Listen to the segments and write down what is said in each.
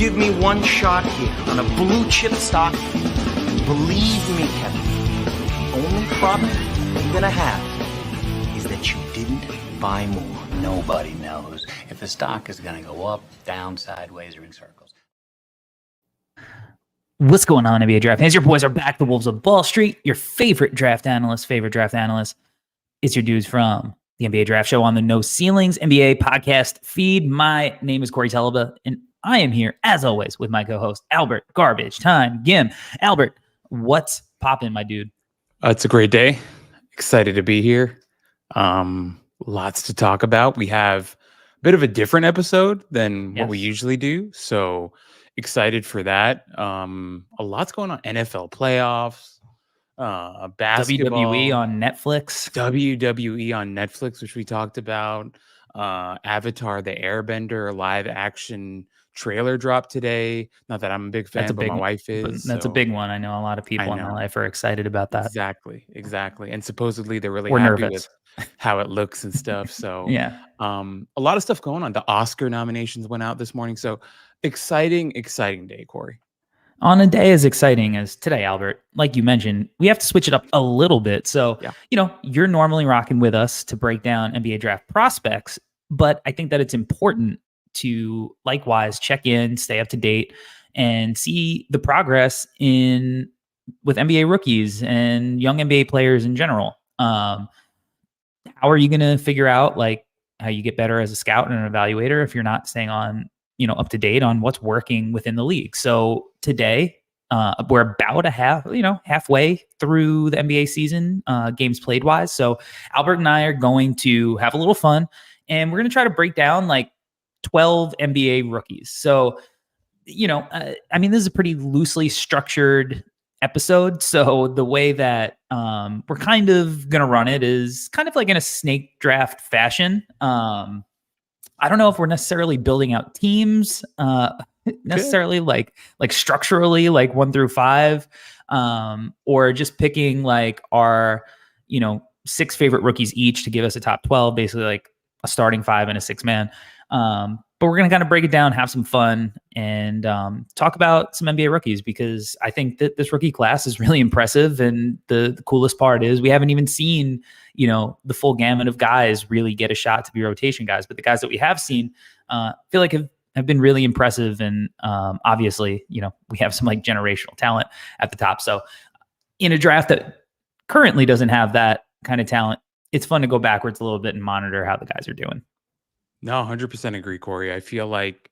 give me one shot here on a blue chip stock, believe me, Kevin, the only problem you're gonna have is that you didn't buy more. Nobody knows if the stock is going to go up, down, sideways, or in circles. What's going on, NBA Draft fans? Your boys are back, the Wolves of Wall Street, your favorite draft analyst. It's your dudes from the NBA Draft Show on the No Ceilings NBA podcast feed. My name is Corey Teleba, and I am here, as always, with my co-host, Albert Garbage Time Gim. Albert, what's poppin', my dude? It's a great day. Excited to be here. Lots to talk about. We have a bit of a different episode than what we usually do. So excited for that. A lot's going on. NFL playoffs, basketball. WWE on Netflix. WWE on Netflix, which we talked about. Avatar, the Airbender live action trailer dropped today. Not that I'm a big fan, but my wife is. That's a big one. I know a lot of people in my life are excited about that. Exactly. And supposedly they're really happy with how it looks and stuff. So a lot of stuff going on. The Oscar nominations went out this morning. So exciting day, Corey. On a day as exciting as today, Albert, like you mentioned, we have to switch it up a little bit. So, you're normally rocking with us to break down NBA draft prospects, but I think that it's important to likewise check in, stay up to date, and see the progress with NBA rookies and young NBA players in general. How are you going to figure out how you get better as a scout and an evaluator if you're not staying on up to date on what's working within the league? So today, we're about halfway through the NBA season, games played wise. So Albert and I are going to have a little fun, and we're going to try to break down 12 NBA rookies. So, this is a pretty loosely structured episode. So the way that we're kind of going to run it is kind of like in a snake draft fashion. I don't know if we're necessarily building out teams, necessarily like structurally, 1 through 5, or just picking our, 6 favorite rookies each to give us a top 12, basically a starting 5 and a 6-man. But we're going to kind of break it down, have some fun, and talk about some NBA rookies, because I think that this rookie class is really impressive. And the coolest part is we haven't even seen, the full gamut of guys really get a shot to be rotation guys. But the guys that we have seen, feel like have been really impressive. And obviously, we have some generational talent at the top. So in a draft that currently doesn't have that kind of talent, it's fun to go backwards a little bit and monitor how the guys are doing. No, 100% agree, Corey. I feel like,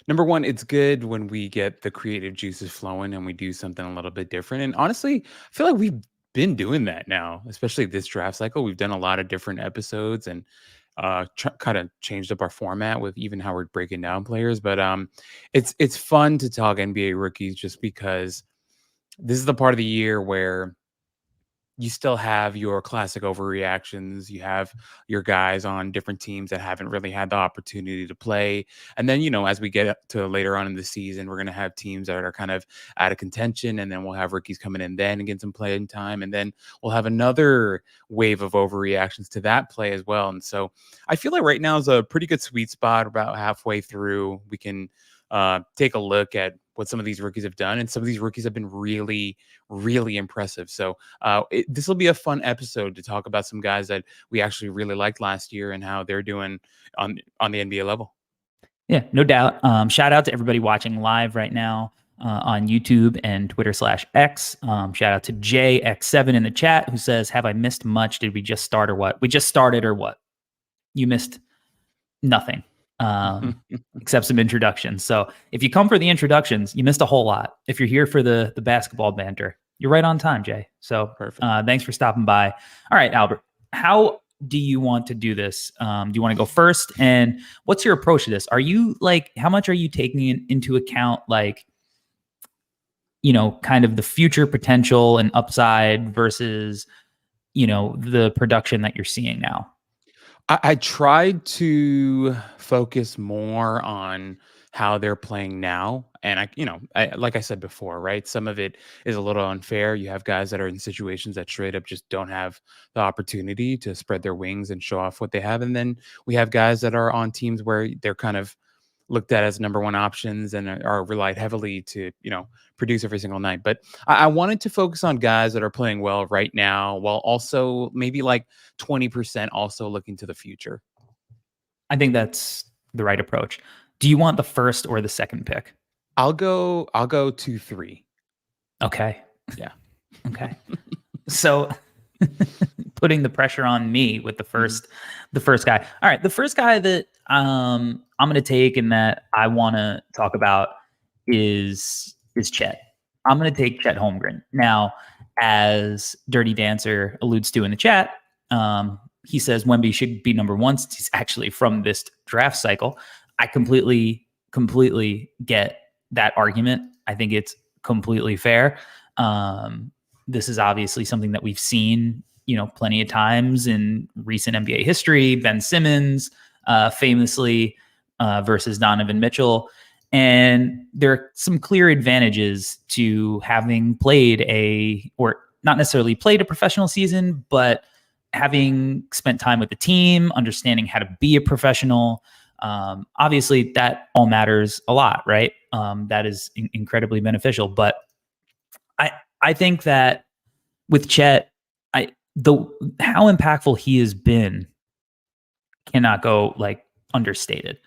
number one, it's good when we get the creative juices flowing and we do something a little bit different. And honestly, I feel like we've been doing that now, especially this draft cycle. We've done a lot of different episodes and kind of changed up our format with even how we're breaking down players. But it's fun to talk NBA rookies just because this is the part of the year where you still have your classic overreactions. You have your guys on different teams that haven't really had the opportunity to play. And then, as we get up to later on in the season, we're going to have teams that are kind of out of contention. And then we'll have rookies coming in then and get some playing time. And then we'll have another wave of overreactions to that play as well. And so I feel like right now is a pretty good sweet spot. About halfway through, we can take a look at what some of these rookies have done. And some of these rookies have been really, really impressive. So this will be a fun episode to talk about some guys that we actually really liked last year and how they're doing on the NBA level. Yeah, no doubt. Shout out to everybody watching live right now on YouTube and Twitter/X. Shout out to JX7 in the chat who says, have I missed much? Did we just start or what? We just started or what? You missed nothing. Except some introductions. So if you come for the introductions, you missed a whole lot. If you're here for the basketball banter, you're right on time, Jay. So perfect. Thanks for stopping by. All right, Albert, how do you want to do this? Do you want to go first? And what's your approach to this? Are you how much are you taking into account, kind of the future potential and upside versus, the production that you're seeing now? I tried to focus more on how they're playing now. And like I said before, right? Some of it is a little unfair. You have guys that are in situations that straight up just don't have the opportunity to spread their wings and show off what they have. And then we have guys that are on teams where they're kind of looked at as number one options and are relied heavily to, produce every single night. But I wanted to focus on guys that are playing well right now, while also maybe like 20% also looking to the future. I think that's the right approach. Do you want the first or the second pick? I'll go 2-3. Okay. Yeah. Okay. So putting the pressure on me with the first guy. All right, the first guy that I'm going to take and that I want to talk about is Chet. I'm going to take Chet Holmgren. Now, as Dirty Dancer alludes to in the chat, he says Wemby should be number one since he's actually from this draft cycle. I completely get that argument. I think it's completely fair. This is obviously something that we've seen, plenty of times in recent NBA history. Ben Simmons, famously, versus Donovan Mitchell. And there are some clear advantages to having played or not necessarily played a professional season, but having spent time with the team, understanding how to be a professional. Obviously, that all matters a lot, right? That is incredibly beneficial. But I think that with Chet, how impactful he has been cannot go understated.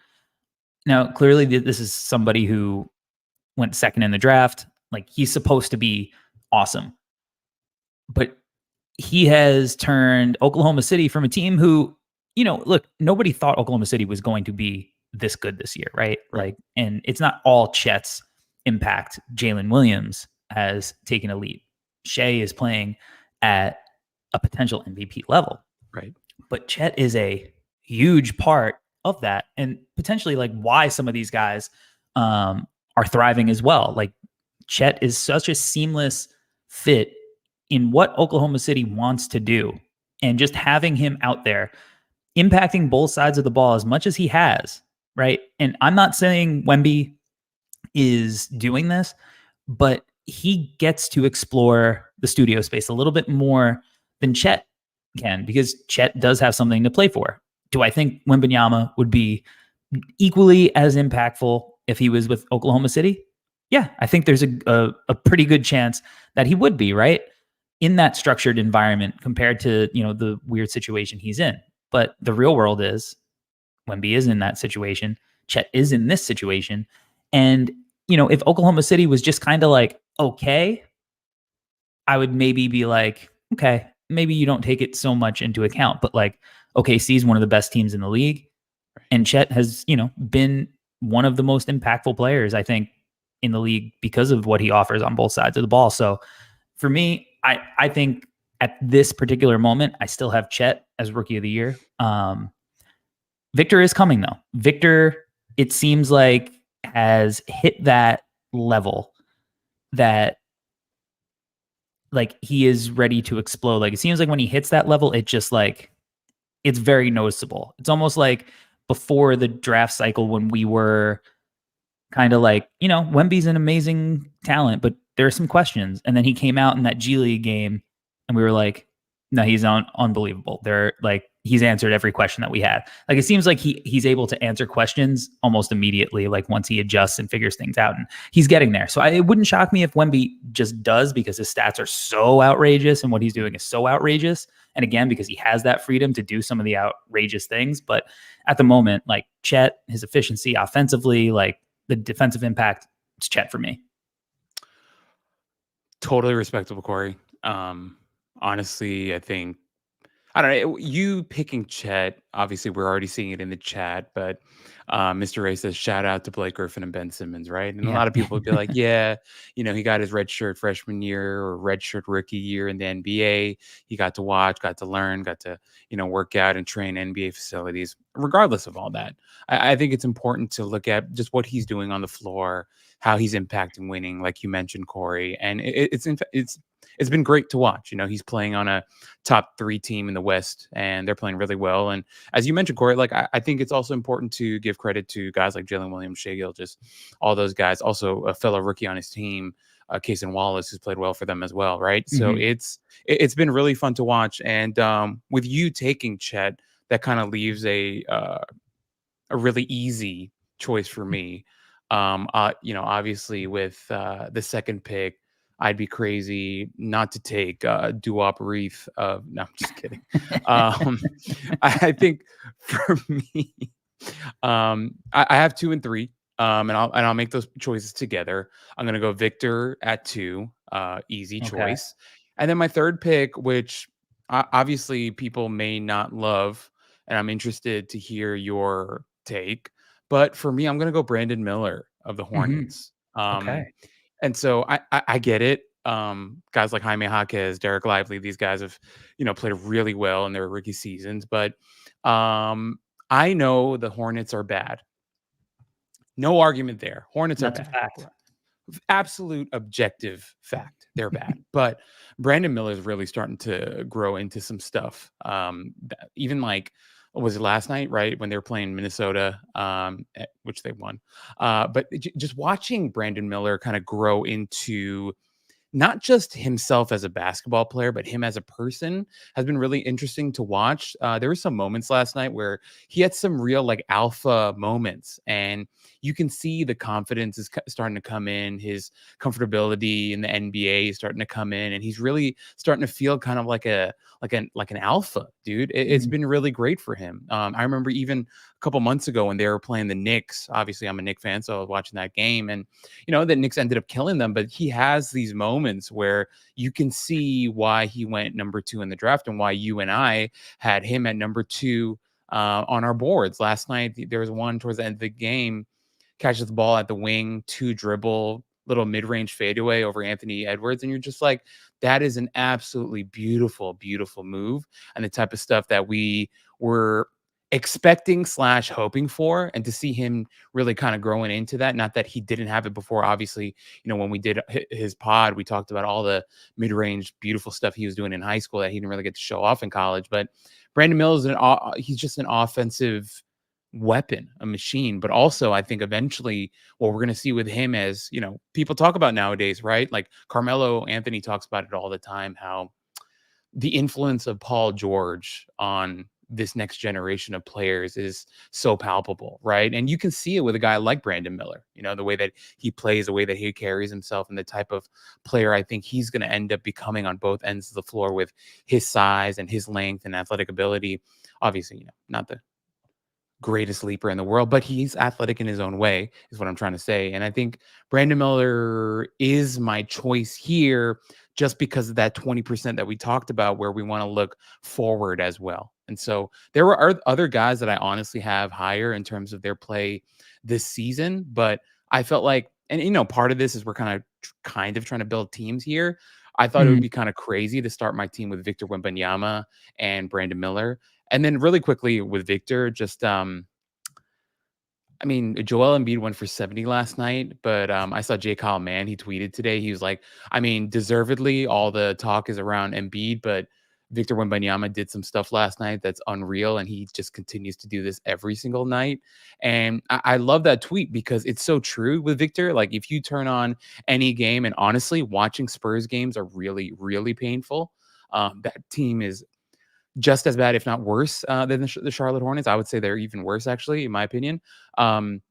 Now, clearly, this is somebody who went second in the draft. He's supposed to be awesome, but he has turned Oklahoma City from a team who, look, nobody thought Oklahoma City was going to be this good this year, right? And it's not all Chet's impact. Jalen Williams has taken a leap. Shea is playing at a potential MVP level. Right. But Chet is a huge part of that, and potentially why some of these guys are thriving as well. Chet is such a seamless fit in what Oklahoma City wants to do. And just having him out there impacting both sides of the ball as much as he has, right? And I'm not saying Wemby is doing this, but he gets to explore the studio space a little bit more than Chet can, because Chet does have something to play for. Do I think Wembanyama would be equally as impactful if he was with Oklahoma City? Yeah, I think there's a pretty good chance that he would be, right? In that structured environment compared to, the weird situation he's in. But the real world is Wemby is in that situation. Chet is in this situation. And, if Oklahoma City was just kind of okay, I would maybe be okay, maybe you don't take it so much into account. But OKC is one of the best teams in the league. And Chet has, been one of the most impactful players, I think, in the league because of what he offers on both sides of the ball. So for me, I think at this particular moment, I still have Chet as Rookie of the Year. Victor is coming, though. Victor, it seems like, has hit that level that he is ready to explode. It seems like when he hits that level, it just it's very noticeable. It's almost like before the draft cycle when we were kind of Wemby's an amazing talent, but there are some questions. And then he came out in that G League game and we were no, he's unbelievable. He's answered every question that we had. It seems like he's able to answer questions almost immediately, once he adjusts and figures things out, and he's getting there. So it wouldn't shock me if Wemby just does, because his stats are so outrageous and what he's doing is so outrageous. And again, because he has that freedom to do some of the outrageous things. But at the moment, Chet, his efficiency offensively, the defensive impact, it's Chet for me. Totally respectable, Corey. Honestly, I don't know, you picking Chet, obviously we're already seeing it in the chat, but Mr. Ray says, shout out to Blake Griffin and Ben Simmons, right? And a lot of people would be yeah, he got his red shirt freshman year or red shirt rookie year in the NBA. He got to watch, got to learn, got to, work out and train NBA facilities. Regardless of all that, I think it's important to look at just what he's doing on the floor, how he's impacting winning, like you mentioned, Corey. And it's been great to watch. He's playing on a top 3 team in the West, and they're playing really well. And as you mentioned, Corey, I think it's also important to give credit to guys like Jalen Williams, Shea Gilgeous, all those guys. Also, a fellow rookie on his team, Kaysen Wallace, who's played well for them as well, right? So it's been really fun to watch. And with you taking Chet, that kind of leaves a really easy choice for me. Obviously with the second pick, I'd be crazy not to take Duop Reef. No, I'm just kidding. Um, I think for me, I have 2 and 3, and I'll make those choices together. I'm gonna go Victor at 2, easy Okay. choice, and then my third pick, which obviously people may not love, and I'm interested to hear your take. But for me, I'm gonna go Brandon Miller of the Hmm. Hornets. Okay. And so I get it. Guys like Jaime Jaquez, Derek Lively, these guys have, played really well in their rookie seasons. But um, I know the Hornets are bad. No argument there. Hornets are That's a bad. fact. Absolute objective fact. They're bad. But Brandon Miller is really starting to grow into some stuff. Even like, was it last night, right? When they were playing Minnesota, which they won. But just watching Brandon Miller kind of grow into not just himself as a basketball player, but him as a person has been really interesting to watch. There were some moments last night where he had some real like alpha moments, and you can see the confidence is starting to come in. His comfortability in the NBA is starting to come in, and he's really starting to feel kind of like an alpha dude. It's Mhm. been really great for him. I remember even a couple months ago when they were playing the Knicks. Obviously, I'm a Knicks fan, so I was watching that game, and the Knicks ended up killing them, but he has these moments where you can see why he went number 2 in the draft and why you and I had him at number 2 on our boards. Last night, there was one towards the end of the game, catches the ball at the wing, 2 dribble, little mid-range fadeaway over Anthony Edwards. And you're just like, that is an absolutely beautiful, beautiful move. And the type of stuff that we were expecting slash hoping for, and to see him really kind of growing into that. Not that he didn't have it before. Obviously, when we did his pod, we talked about all the mid-range beautiful stuff he was doing in high school that he didn't really get to show off in college. But Brandon Mills he's just an offensive weapon, a machine. But also, I think eventually what we're going to see with him, as people talk about nowadays, right? Like Carmelo Anthony talks about it all the time, how the influence of Paul George on this next generation of players is so palpable, right? And you can see it with a guy like Brandon Miller, the way that he plays, the way that he carries himself, and the type of player I think he's going to end up becoming on both ends of the floor with his size and his length and athletic ability. Obviously, not the greatest leaper in the world, but he's athletic in his own way, is what I'm trying to say. And I think Brandon Miller is my choice here just because of that 20% that we talked about, where we want to look forward as well. And so there were other guys that I honestly have higher in terms of their play this season, but I felt like, and part of this is we're kind of trying to build teams here. I thought it would Mhm. be kind of crazy to start my team with Victor Wembanyama and Brandon Miller. And then really quickly with Victor, just I mean, Joel Embiid went for 70 last night, but I saw Jay Kyle Mann. He tweeted today. He was like, I mean, deservedly, all the talk is around Embiid, but Victor Wembanyama did some stuff last night that's unreal, and he just continues to do this every single night. And I love that tweet because it's so true with Victor. Like, if you turn on any game, and honestly, watching Spurs games are really, really painful. That team is just as bad, if not worse, than the Charlotte Hornets. I would say they're even worse, actually, in my opinion. Um,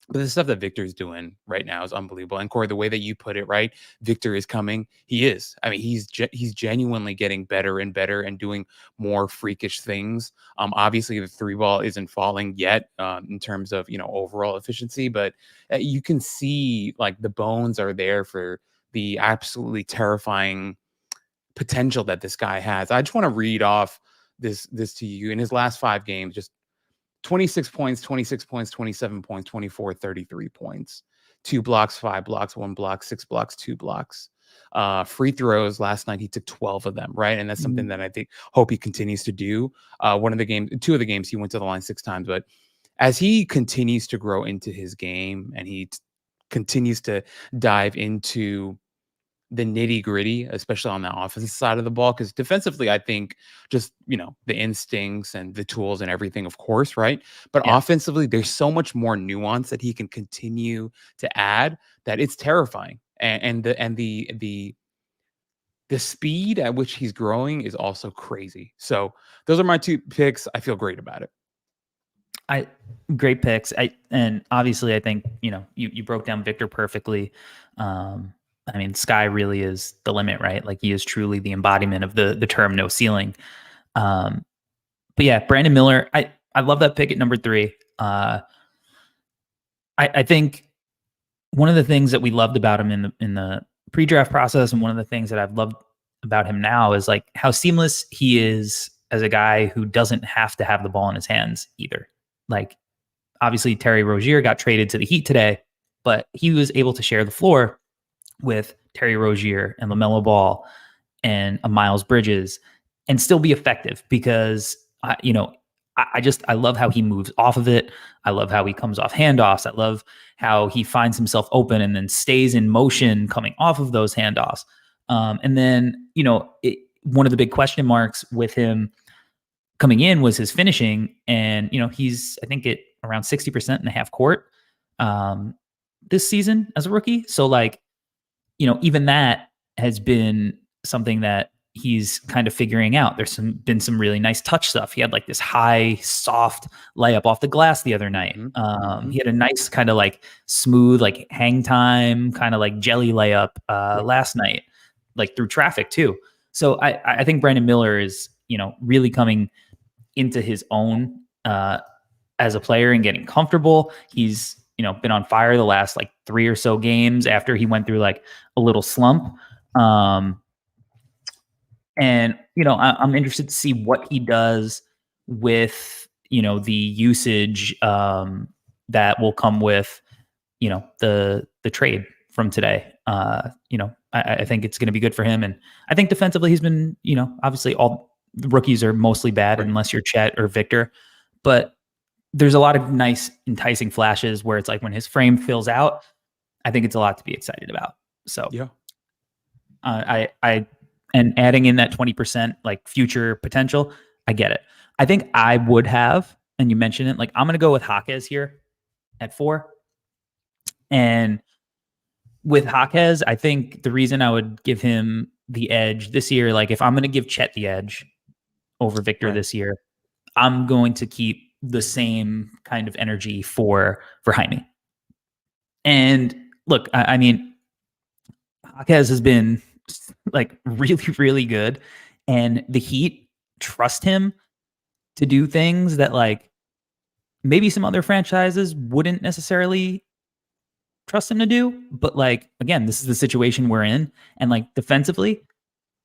but the stuff that Victor's doing right now is unbelievable. And Corey, the way that you put it, right? Victor is coming. He is. I mean, he's genuinely getting better and better and doing more freakish things. Obviously, the 3 ball isn't falling yet in terms of overall efficiency, but you can see like the bones are there for the absolutely terrifying potential that this guy has. I just want to read off this to you. In his last 5 games, just 26 points, 26 points, 27 points, 24, 33 points, 2 blocks, 5 blocks, 1 block, 6 blocks, 2 blocks. Free throws last night, he took 12 of them, right? And that's something Mhm. that I think hope he continues to do. 2 of the games, he went to the line 6 times, but as he continues to grow into his game and he continues to dive into the nitty gritty, especially on the offensive side of the ball. Because defensively, I think just, the instincts and the tools and everything, of course, right? But Yeah. offensively, there's so much more nuance that he can continue to add that it's terrifying. And the speed at which he's growing is also crazy. So those are my 2 picks. I feel great about it. Great picks. And obviously I think, you broke down Victor perfectly. I mean, sky really is the limit, right? Like he is truly the embodiment of the term no ceiling. But yeah, Brandon Miller, I love that pick at number 3. I think one of the things that we loved about him in the pre-draft process, and one of the things that I've loved about him now, is like how seamless he is as a guy who doesn't have to have the ball in his hands either. Like obviously Terry Rozier got traded to the Heat today, but he was able to share the floor with Terry Rozier and LaMelo Ball and a Miles Bridges and still be effective because I love how he moves off of it. I love how he comes off handoffs. I love how he finds himself open and then stays in motion coming off of those handoffs. And then, one of the big question marks with him coming in was his finishing. And, he's, I think, at around 60% in the half court this season as a rookie. So like, even that has been something that he's kind of figuring out. There's been some really nice touch stuff. He had like this high, soft layup off the glass the other night. He had a nice kind of like smooth, like hang time, kind of like jelly layup last night, like through traffic too. So I think Brandon Miller is, really coming into his own as a player and getting comfortable. He's, been on fire the last like 3 or so games after he went through like a little slump. And, I'm interested to see what he does with, the usage that will come with, the trade from today. I think it's going to be good for him. And I think defensively he's been, obviously all the rookies are mostly bad unless you're Chet or Victor. But there's a lot of nice, enticing flashes where it's like when his frame fills out, I think it's a lot to be excited about. So yeah, and adding in that 20% like future potential, I get it. I think I would have, and you mentioned it, like I'm going to go with Jaquez here at 4. And with Jaquez, I think the reason I would give him the edge this year, like if I'm going to give Chet the edge over Victor this year, I'm going to keep the same kind of energy for Jaime. And look, I mean, Jaquez has been like really, really good, and the Heat trust him to do things that like maybe some other franchises wouldn't necessarily trust him to do. But like, again, this is the situation we're in. And like defensively,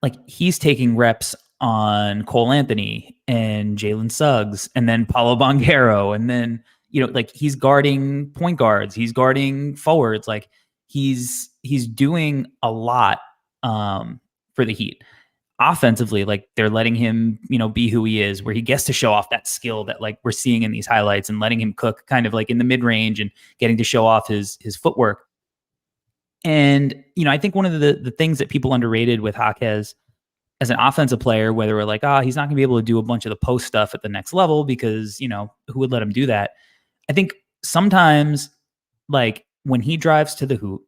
like he's taking reps on Cole Anthony and Jalen Suggs and then Paulo Banchero. And then, like he's guarding point guards, he's guarding forwards. Like he's doing a lot for the Heat. Offensively, like they're letting him, be who he is, where he gets to show off that skill that like we're seeing in these highlights and letting him cook kind of like in the mid range and getting to show off his footwork. And, I think one of the things that people underrated with Jaquez as an offensive player, whether we're like, he's not gonna be able to do a bunch of the post stuff at the next level because, who would let him do that? I think sometimes like when he drives to the hoop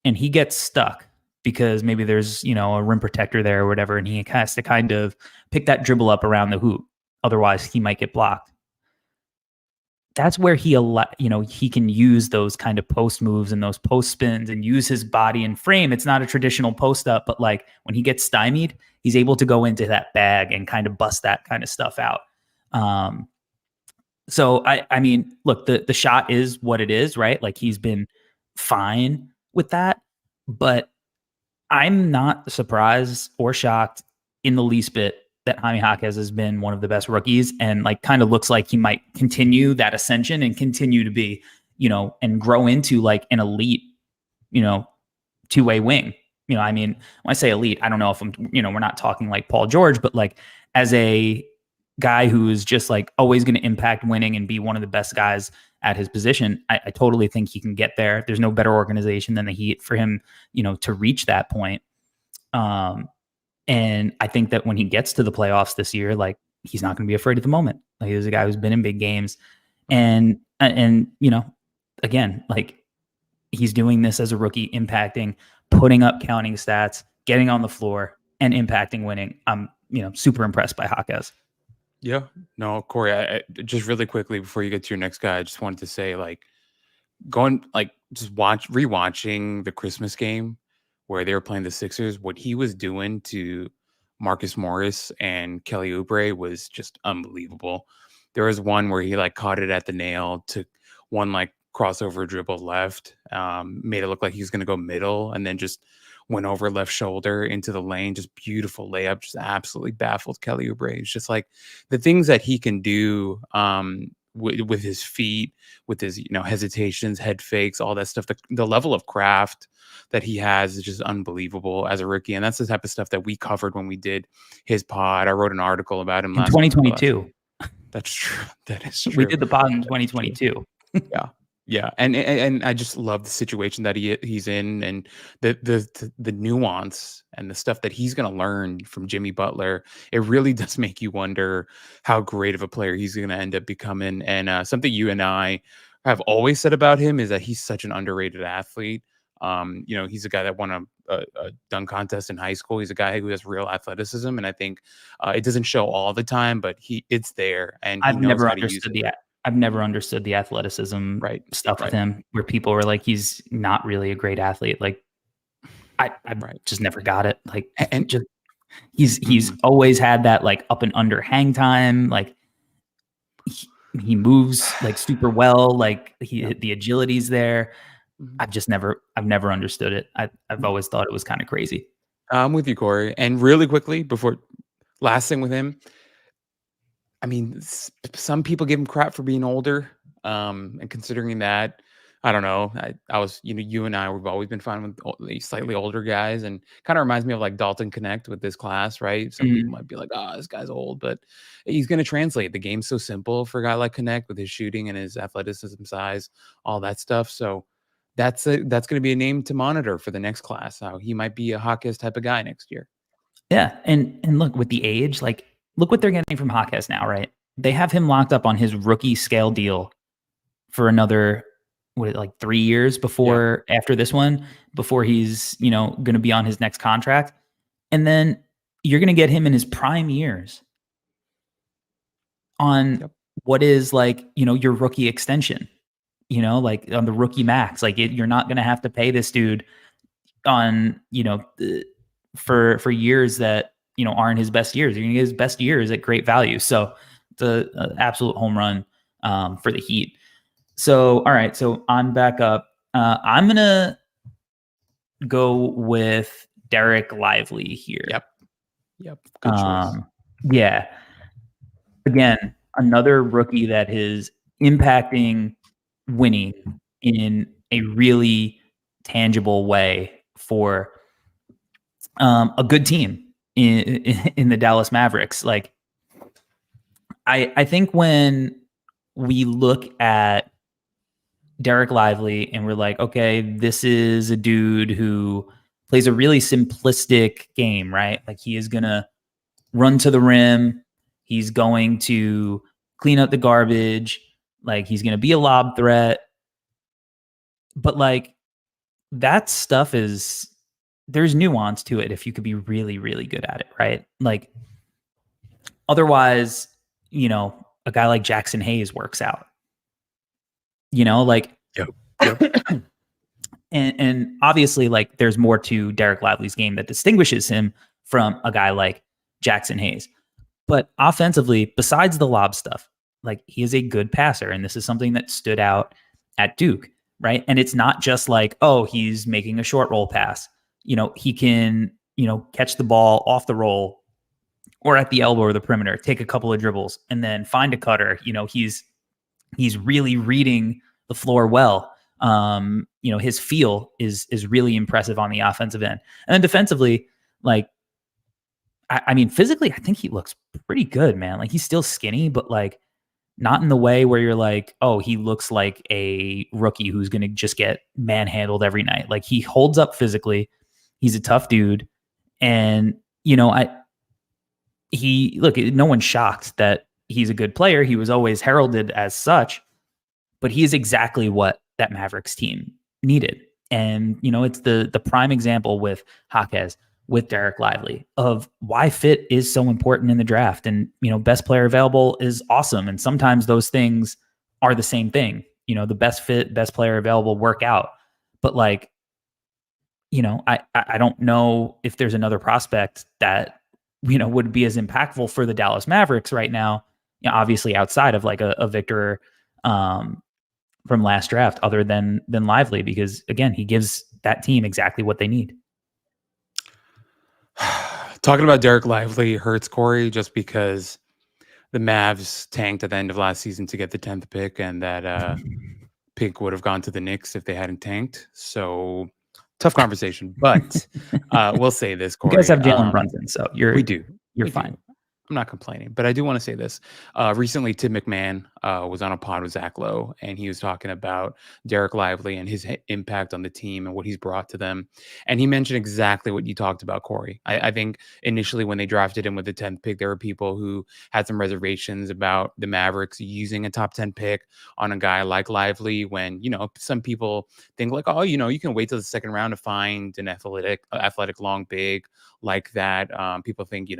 and he gets stuck, because maybe there's, a rim protector there or whatever, and he has to kind of pick that dribble up around the hoop. Otherwise, he might get blocked. That's where he can use those kind of post moves and those post spins and use his body and frame. It's not a traditional post up, but like when he gets stymied, he's able to go into that bag and kind of bust that kind of stuff out. So I mean, look, the shot is what it is, right? Like he's been fine with that, but I'm not surprised or shocked in the least bit that Jaime Jaquez has been one of the best rookies and like kind of looks like he might continue that ascension and continue to be, and grow into like an elite, two-way wing. I mean, when I say elite, I don't know if I'm, we're not talking like Paul George, but like as a guy who is just like always going to impact winning and be one of the best guys at his position, I totally think he can get there. There's no better organization than the Heat for him, to reach that point. And I think that when he gets to the playoffs this year, like he's not going to be afraid of the moment. Like he's a guy who's been in big games, and again, like he's doing this as a rookie, impacting, putting up counting stats, getting on the floor, and impacting winning. I'm super impressed by Jaquez. Yeah. No, Corey, I just really quickly before you get to your next guy, I just wanted to say, like, going like just rewatching the Christmas game where they were playing the Sixers, what he was doing to Marcus Morris and Kelly Oubre was just unbelievable. There was one where he like caught it at the nail, took one like crossover dribble left, made it look like he was gonna go middle, and then just went over left shoulder into the lane. Just beautiful layup, just absolutely baffled Kelly Oubre. It's just like the things that he can do with his feet, with his hesitations, head fakes, all that stuff. The level of craft that he has is just unbelievable as a rookie, and that's the type of stuff that we covered when we did his pod. I wrote an article about him In last. 2022. That's true. That is We true. did the pod in 2022. Yeah. Yeah, and I just love the situation that he's in, and the nuance and the stuff that he's going to learn from Jimmy Butler. It really does make you wonder how great of a player he's going to end up becoming. And something you and I have always said about him is that he's such an underrated athlete. He's a guy that won a dunk contest in high school. He's a guy who has real athleticism, and I think it doesn't show all the time, but it's there, and he knows how to use it. I've never understood the athleticism Right, stuff with right. him, where people were like, he's not really a great athlete. Like, I Right. just never got it. Like, And just he's always had that like up and under hang time. Like, he moves like super well. Like the agility's there. I've never understood it. I've always thought it was kind of crazy. I'm with you, Corey. And really quickly, before last thing with him, I mean, some people give him crap for being older. And considering that, I don't know. I was, you and I, we've always been fine with the slightly older guys, and kind of reminds me of like Dalton Connect with this class, right? Some people might be like, "Oh, this guy's old," but he's going to translate. The game's so simple for a guy like Connect with his shooting and his athleticism, size, all that stuff. So that's going to be a name to monitor for the next class. How he might be a Hawkes type of guy next year. Yeah, and look, with the age, like look what they're getting from Hawkes now, right? They have him locked up on his rookie scale deal for another like 3 years after this one, before he's going to be on his next contract, and then you're going to get him in his prime years on what is like your rookie extension, like on the rookie max. Like you're not going to have to pay this dude on for years that aren't his best years. You're gonna get his best years at great value. So it's an absolute home run for the Heat. So all right, so I'm back up. I'm gonna go with Derek Lively here. Yep. Good choice. Yeah. Again, another rookie that is impacting winning in a really tangible way for a good team in the Dallas Mavericks. Like, I think when we look at Derek Lively and we're like, okay, this is a dude who plays a really simplistic game, right? Like he is going to run to the rim. He's going to clean up the garbage. Like he's going to be a lob threat. But like that stuff there's nuance to it if you could be really, really good at it, right? Like otherwise, a guy like Jackson Hayes works out. Like Yep. and obviously like there's more to Derek Lively's game that distinguishes him from a guy like Jackson Hayes. But offensively, besides the lob stuff, like he is a good passer, and this is something that stood out at Duke, right? And it's not just like, oh, he's making a short roll pass. He can, catch the ball off the roll or at the elbow or the perimeter, take a couple of dribbles, and then find a cutter. He's really reading the floor well. His feel is really impressive on the offensive end. And then defensively, like, I mean, physically, I think he looks pretty good, man. Like he's still skinny, but like not in the way where you're like, oh, he looks like a rookie who's going to just get manhandled every night. Like he holds up physically. He's a tough dude. And, no one's shocked that he's a good player. He was always heralded as such, but he is exactly what that Mavericks team needed. And, it's the prime example with Hawkes. with Derek Lively of why fit is so important in the draft. And, best player available is awesome. And sometimes those things are the same thing. The best fit, best player available work out. But like, I don't know if there's another prospect that, would be as impactful for the Dallas Mavericks right now. Obviously outside of like a Victor from last draft, other than Lively, because again, he gives that team exactly what they need. Talking about Derek Lively hurts Corey just because the Mavs tanked at the end of last season to get the 10th pick, and that pick would have gone to the Knicks if they hadn't tanked. So tough conversation, but we'll say this, Corey. You guys have Jalen Brunson, so we do. You're fine. I'm not complaining, but I do want to say this. Recently, Tim McMahon was on a pod with Zach Lowe, and he was talking about Derek Lively and his impact on the team and what he's brought to them. And he mentioned exactly what you talked about, Corey. I think initially when they drafted him with the 10th pick, there were people who had some reservations about the Mavericks using a top 10 pick on a guy like Lively when, some people think like, oh, you can wait till the second round to find an athletic long big like that. People think,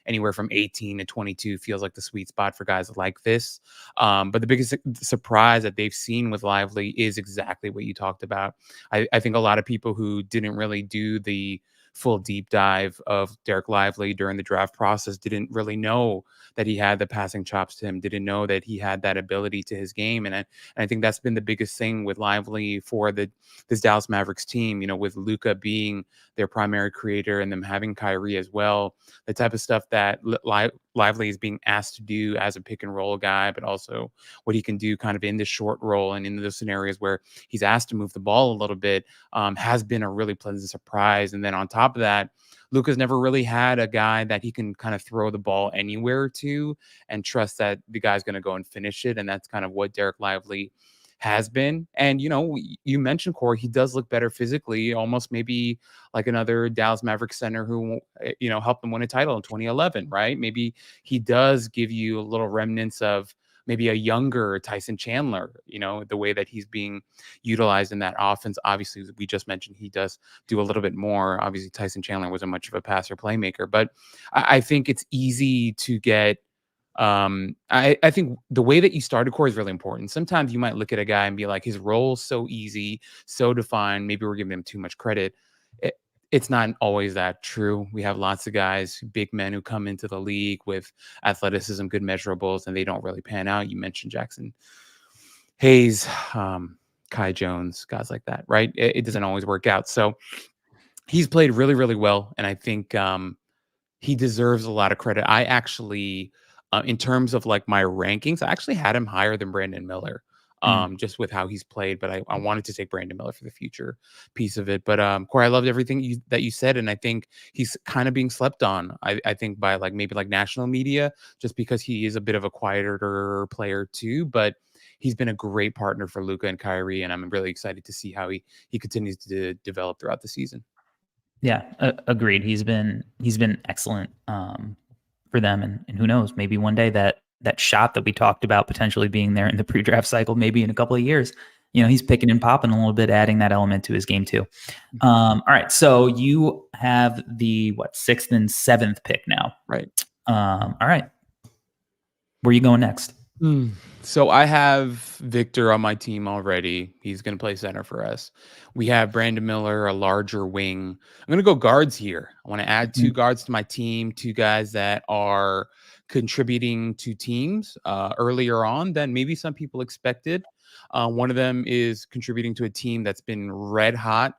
anywhere from 18 to 22 feels like the sweet spot for guys like this. But the biggest surprise that they've seen with Lively is exactly what you talked about. I think a lot of people who didn't really do the full deep dive of Derek Lively during the draft process didn't really know that he had the passing chops to him, didn't know that he had that ability to his game. And I think that's been the biggest thing with Lively for this Dallas Mavericks team, with Luka being their primary creator and them having Kyrie as well, the type of stuff that Lively is being asked to do as a pick and roll guy, but also what he can do kind of in the short role and in those scenarios where he's asked to move the ball a little bit, has been a really pleasant surprise. And then on top of that, Luka's never really had a guy that he can kind of throw the ball anywhere to and trust that the guy's going to go and finish it. And that's kind of what Derek Lively has been. And, you mentioned, Corey, he does look better physically, almost maybe like another Dallas Mavericks center who, helped them win a title in 2011, right? Maybe he does give you a little remnants of maybe a younger Tyson Chandler, the way that he's being utilized in that offense. Obviously, we just mentioned he does do a little bit more. Obviously, Tyson Chandler wasn't much of a passer playmaker, but I think it's easy to get I think the way that you started, Corey, is really important. Sometimes you might look at a guy and be like, his role's so easy, so defined. Maybe we're giving him too much credit. It's not always that true. We have lots of guys, big men who come into the league with athleticism, good measurables, and they don't really pan out. You mentioned Jackson Hayes, Kai Jones, guys like that, right? It doesn't always work out. So he's played really, really well. And I think he deserves a lot of credit. I actually, in terms of like my rankings, I actually had him higher than Brandon Miller. Just with how he's played, but I wanted to take Brandon Miller for the future piece of it. But Corey, I loved everything that you said, and I think he's kind of being slept on. I think by maybe national media, just because he is a bit of a quieter player too. But he's been a great partner for Luka and Kyrie, and I'm really excited to see how he continues to develop throughout the season. Yeah, agreed. He's been excellent for them, and who knows, maybe one day that shot that we talked about potentially being there in the pre-draft cycle, maybe in a couple of years, he's picking and popping a little bit, adding that element to his game too. All right, so you have the 6th and 7th pick now, right? All right, where are you going next? So I have Victor on my team already. He's going to play center for us. We have Brandon Miller, a larger wing. I'm going to go guards here. I want to add 2 guards to my team, 2 guys that are contributing to teams earlier on than maybe some people expected. One of them is contributing to a team that's been red hot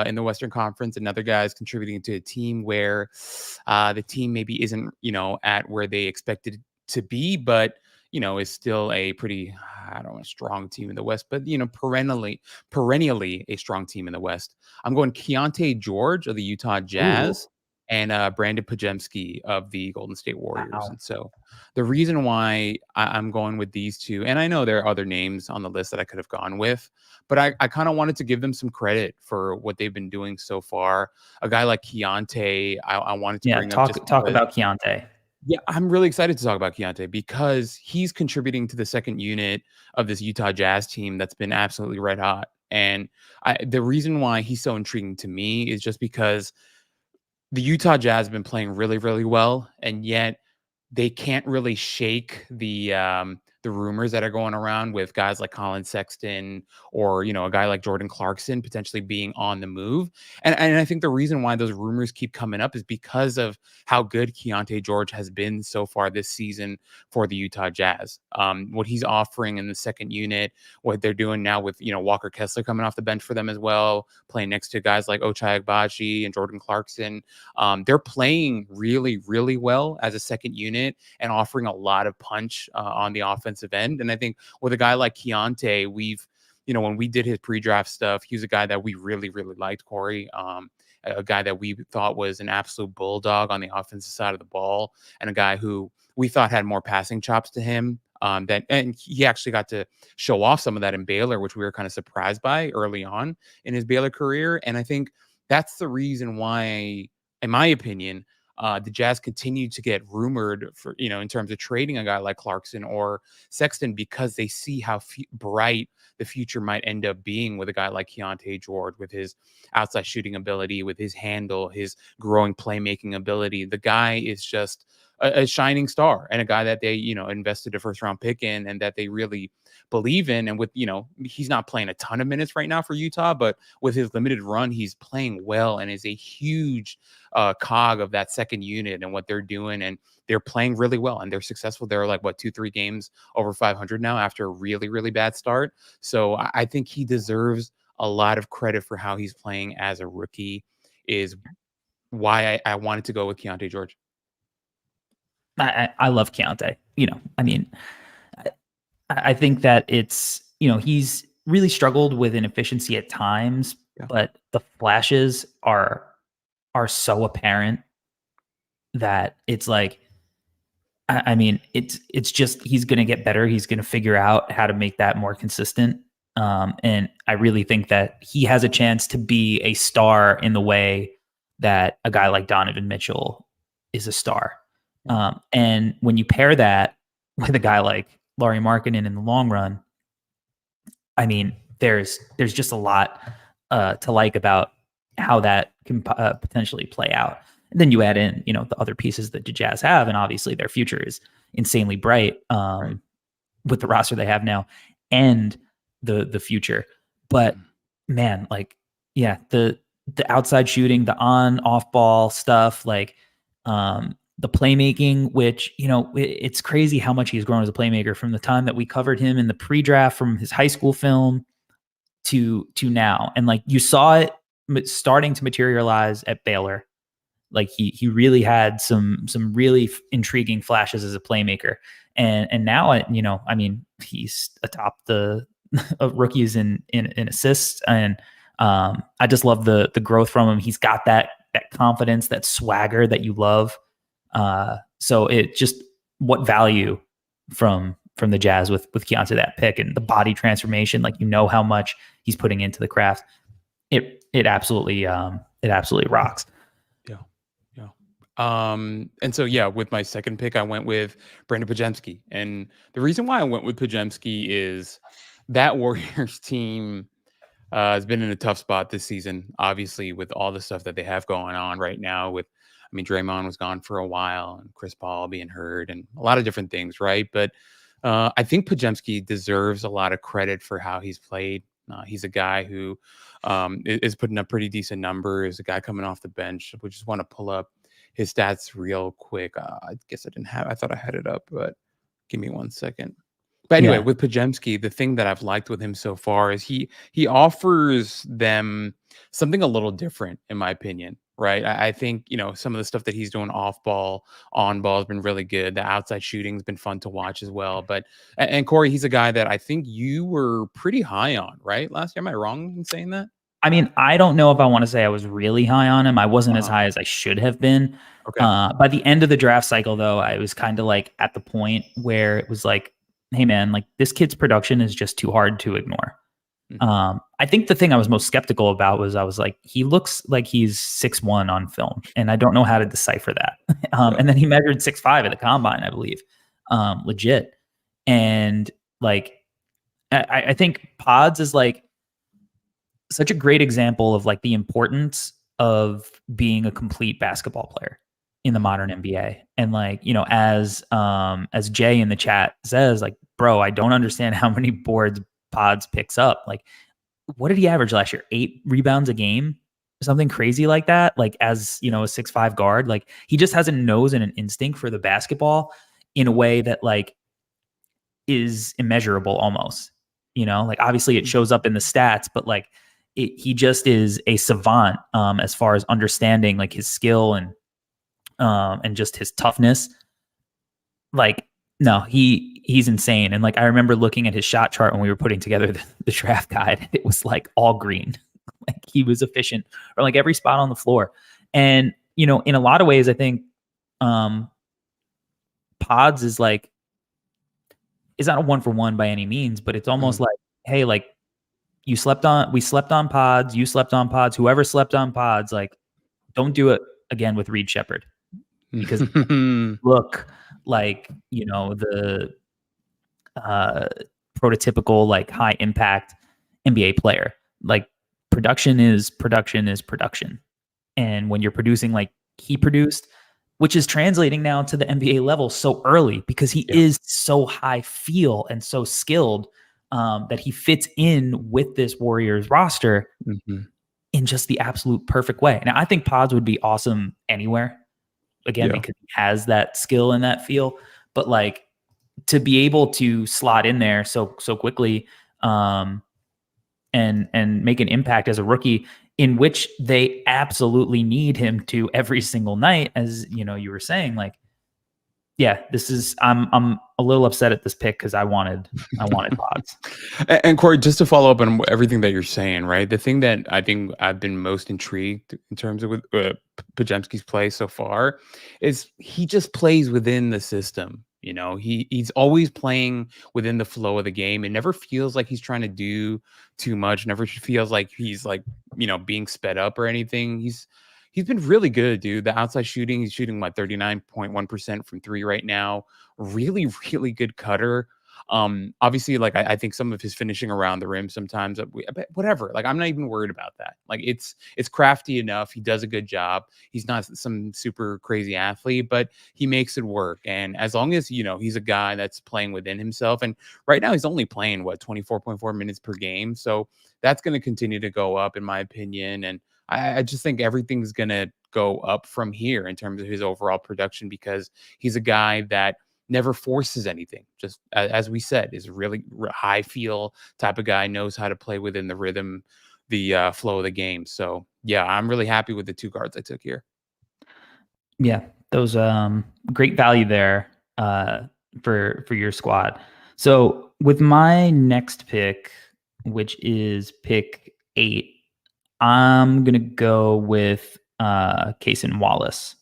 in the Western Conference. Another guy is contributing to a team where the team maybe isn't, at where they expected to be, but is still a pretty, I don't know, strong team in the West, but, perennially a strong team in the West. I'm going Keontae George of the Utah Jazz. Ooh. And Brandon Pajemski of the Golden State Warriors. Wow. And so the reason why I'm going with these 2, and I know there are other names on the list that I could have gone with, but I kind of wanted to give them some credit for what they've been doing so far. A guy like Keontae, I wanted to bring up. Talk about Keontae. Yeah, I'm really excited to talk about Keontae because he's contributing to the second unit of this Utah Jazz team that's been absolutely red hot. And the reason why he's so intriguing to me is just because the Utah Jazz have been playing really, really well, and yet they can't really shake the rumors that are going around with guys like Colin Sexton or a guy like Jordan Clarkson potentially being on the move. And I think the reason why those rumors keep coming up is because of how good Keontae George has been so far this season for the Utah Jazz. What he's offering in the second unit, what they're doing now with Walker Kessler coming off the bench for them as well, playing next to guys like Ochai Agbaji and Jordan Clarkson. They're playing really, really well as a second unit and offering a lot of punch on the offensive end. And I think with a guy like Keontae, when we did his pre-draft stuff, he was a guy that we really, really liked, Corey. A guy that we thought was an absolute bulldog on the offensive side of the ball, and a guy who we thought had more passing chops to him. And he actually got to show off some of that in Baylor, which we were kind of surprised by early on in his Baylor career. And I think that's the reason why, in my opinion, the Jazz continue to get rumored for, in terms of trading a guy like Clarkson or Sexton, because they see how bright the future might end up being with a guy like Keontae George, with his outside shooting ability, with his handle, his growing playmaking ability. The guy is just a shining star, and a guy that they, invested a first round pick in, and that they really believe in. And with, he's not playing a ton of minutes right now for Utah, but with his limited run, he's playing well and is a huge cog of that second unit and what they're doing. And they're playing really well, and they're successful. They're like 2-3 games over 500 now after a really, really bad start. So I think he deserves a lot of credit for how he's playing as a rookie, is why I wanted to go with Keontae George. I love Keontae. I think that it's, he's really struggled with inefficiency at times, but the flashes are so apparent that it's like, it's just, he's going to get better. He's going to figure out how to make that more consistent. And I really think that he has a chance to be a star in the way that a guy like Donovan Mitchell is a star. And when you pair that with a guy like Lauri Markkanen in the long run, there's just a lot to like about how that can potentially play out. And then you add in, the other pieces that the Jazz have, and obviously their future is insanely bright with the roster they have now and the future. But man, the outside shooting, the on off ball stuff, the playmaking, which, it's crazy how much he's grown as a playmaker from the time that we covered him in the pre-draft from his high school film to now. And you saw it starting to materialize at Baylor. He really had some really intriguing flashes as a playmaker. And now, he's atop the rookies in assists. And I just love the growth from him. He's got that confidence, that swagger that you love. So it just, what value from the Jazz with Keontae, that pick, and the body transformation, how much he's putting into the craft. It absolutely rocks. And so, with my second pick, I went with Brandon Podziemski. And the reason why I went with Podziemski is that Warriors team has been in a tough spot this season, obviously, with all the stuff that they have going on right now. Draymond was gone for a while, and Chris Paul being hurt, and a lot of different things, right? But I think Podziemski deserves a lot of credit for how he's played. He's a guy who is putting up pretty decent numbers, a guy coming off the bench. We just want to pull up his stats real quick. I guess I thought I had it up, but give me 1 second. But anyway, with Podziemski, the thing that I've liked with him so far is he offers them something a little different, in my opinion, right? I think, some of the stuff that he's doing off ball, on ball has been really good. The outside shooting has been fun to watch as well. But, and Corey, he's a guy that I think you were pretty high on, right? Last year, am I wrong in saying that? I don't know if I want to say I was really high on him. I wasn't as high as I should have been. Okay. By the end of the draft cycle, though, I was kind of at the point where it was hey man, this kid's production is just too hard to ignore. Mm-hmm. I think the thing I was most skeptical about was, I was he looks like he's 6'1" on film, and I don't know how to decipher that. And then he measured 6'5" at the combine, I believe, legit. And I think Pods is such a great example of the importance of being a complete basketball player in the modern NBA. And like, as Jay in the chat says, like, bro, I don't understand how many boards Pods picks up. Like, what did he average last year? 8 rebounds a game? Something crazy like that. Like, as a 6'5" guard, like he just has a nose and an instinct for the basketball in a way that like is immeasurable almost. Like obviously it shows up in the stats, but like he just is a savant as far as understanding like his skill and just his toughness. Like, no, he's insane. And like I remember looking at his shot chart when we were putting together the draft guide. It was like all green. Like he was efficient or like every spot on the floor. And in a lot of ways, I think Pods is like not a 1-for-1 by any means, but it's almost like, hey, like we slept on Pods, you slept on Pods, whoever slept on Pods, like don't do it again with Reed Shepherd because look like the prototypical like high impact NBA player. Like production is production, and when you're producing like he produced, which is translating now to the NBA level so early because he is so high feel and so skilled that he fits in with this Warriors roster in just the absolute perfect way. Now, I think Pods would be awesome anywhere, again, because he has that skill and that feel. But like to be able to slot in there so quickly and make an impact as a rookie, in which they absolutely need him to every single night, as you were saying, like, yeah, this is I'm a little upset at this pick because I wanted Pods. And Corey, just to follow up on everything that you're saying, right? The thing that I think I've been most intrigued in terms of Podziemski's play so far is he just plays within the system. He's always playing within the flow of the game. It never feels like he's trying to do too much. Never feels like he's like, being sped up or anything. He's been really good, dude. The outside shooting, he's shooting 39.1% from 3 right now. Really, really good cutter. Obviously, like I think some of his finishing around the rim sometimes, whatever. Like I'm not even worried about that. Like it's crafty enough. He does a good job. He's not some super crazy athlete, but he makes it work. And as long as he's a guy that's playing within himself, and right now he's only playing 24.4 minutes per game, so that's going to continue to go up in my opinion. And I just think everything's going to go up from here in terms of his overall production because he's a guy that never forces anything. Just as we said, is a really high feel type of guy, knows how to play within the rhythm, the flow of the game. So yeah, I'm really happy with the 2 guards I took here. Yeah, those great value there for your squad. So with my next pick, which is pick 8, I'm gonna go with Cason Wallace,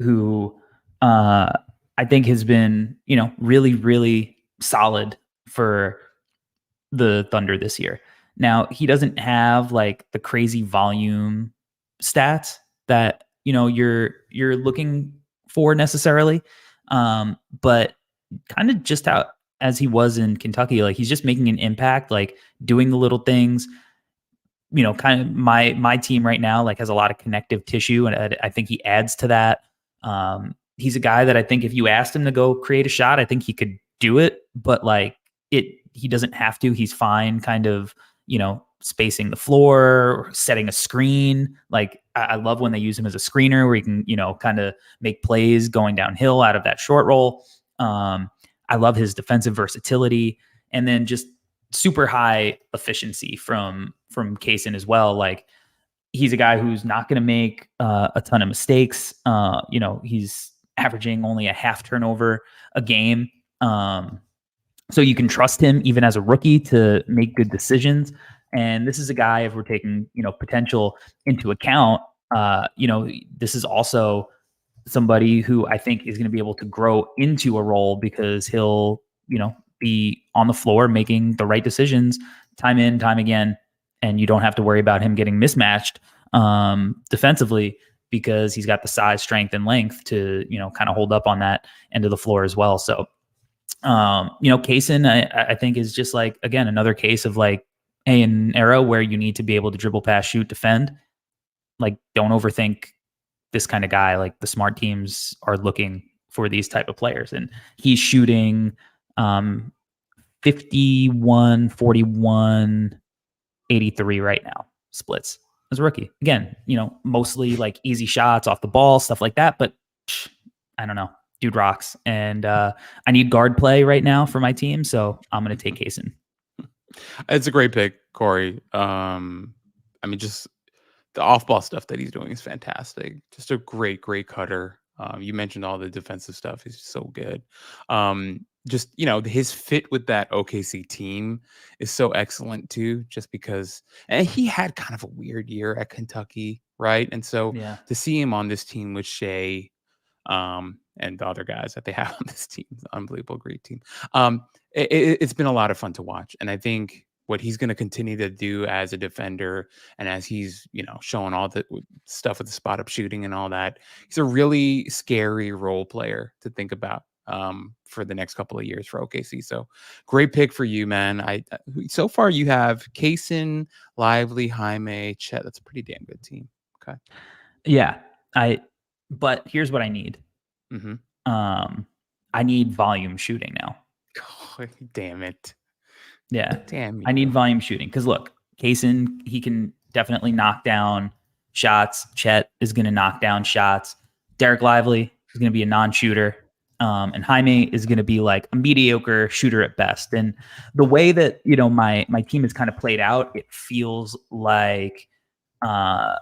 who I think has been, really, really solid for the Thunder this year. Now, he doesn't have like the crazy volume stats that, you're looking for necessarily. But kind of just out as he was in Kentucky, like he's just making an impact, like doing the little things. Kind of my team right now like has a lot of connective tissue, and I think he adds to that. He's a guy that I think if you asked him to go create a shot, I think he could do it, but like he doesn't have to. He's fine kind of, spacing the floor or setting a screen. Like I love when they use him as a screener where he can, kind of make plays going downhill out of that short roll. I love his defensive versatility, and then just super high efficiency from Cason as well. Like he's a guy who's not going to make a ton of mistakes. He's averaging only a half turnover a game. So you can trust him even as a rookie to make good decisions. And this is a guy, if we're taking, potential into account, this is also somebody who I think is going to be able to grow into a role because he'll, be on the floor making the right decisions time in, time again. And you don't have to worry about him getting mismatched defensively because he's got the size, strength, and length to, kind of hold up on that end of the floor as well. So, Cason, I think is just like, again, another case of like, hey, in an era where you need to be able to dribble, pass, shoot, defend, like, don't overthink this kind of guy. Like, the smart teams are looking for these type of players, and he's shooting 51, 41, 83 right now, splits as a rookie. Again, mostly like easy shots off the ball, stuff like that. But I don't know. Dude rocks. And I need guard play right now for my team. So I'm going to take Kaysen. It's a great pick, Corey. I mean, just the off-ball stuff that he's doing is fantastic. Just a great cutter. You mentioned all the defensive stuff. He's so good. Just, his fit with that OKC team is so excellent too, just because, and he had kind of a weird year at Kentucky, right? And so to see him on this team with Shea, and the other guys that they have on this team, unbelievable, great team. It's been a lot of fun to watch. And I think what he's going to continue to do as a defender, and as he's, showing all the stuff with the spot up shooting and all that, he's a really scary role player to think about for the next couple of years for OKC. So great pick for you, man. So far you have Kaysen, Lively, Jaime, Chet. That's a pretty damn good team. Okay. Yeah. But here's what I need. Mm-hmm. I need volume shooting now. Oh, damn it. Yeah. Damn you. I need volume shooting. Because look, Kaysen, he can definitely knock down shots. Chet is going to knock down shots. Derek Lively is going to be a non-shooter. And Jaime is going to be like a mediocre shooter at best. And the way that, my team is kind of played out, it feels like Jaime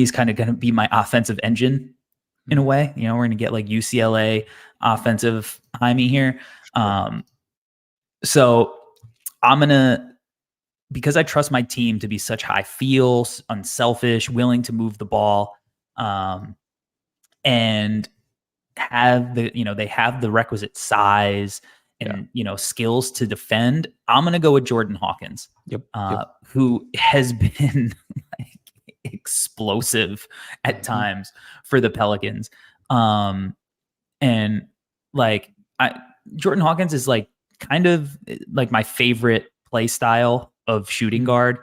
is kind of going to be my offensive engine in a way. We're going to get like UCLA offensive Jaime here. So I'm going to, because I trust my team to be such high feel, unselfish, willing to move the ball, and have they have the requisite size and, skills to defend. I'm going to go with Jordan Hawkins, who has been like explosive at times for the Pelicans. And like Jordan Hawkins is like kind of like my favorite play style of shooting guard.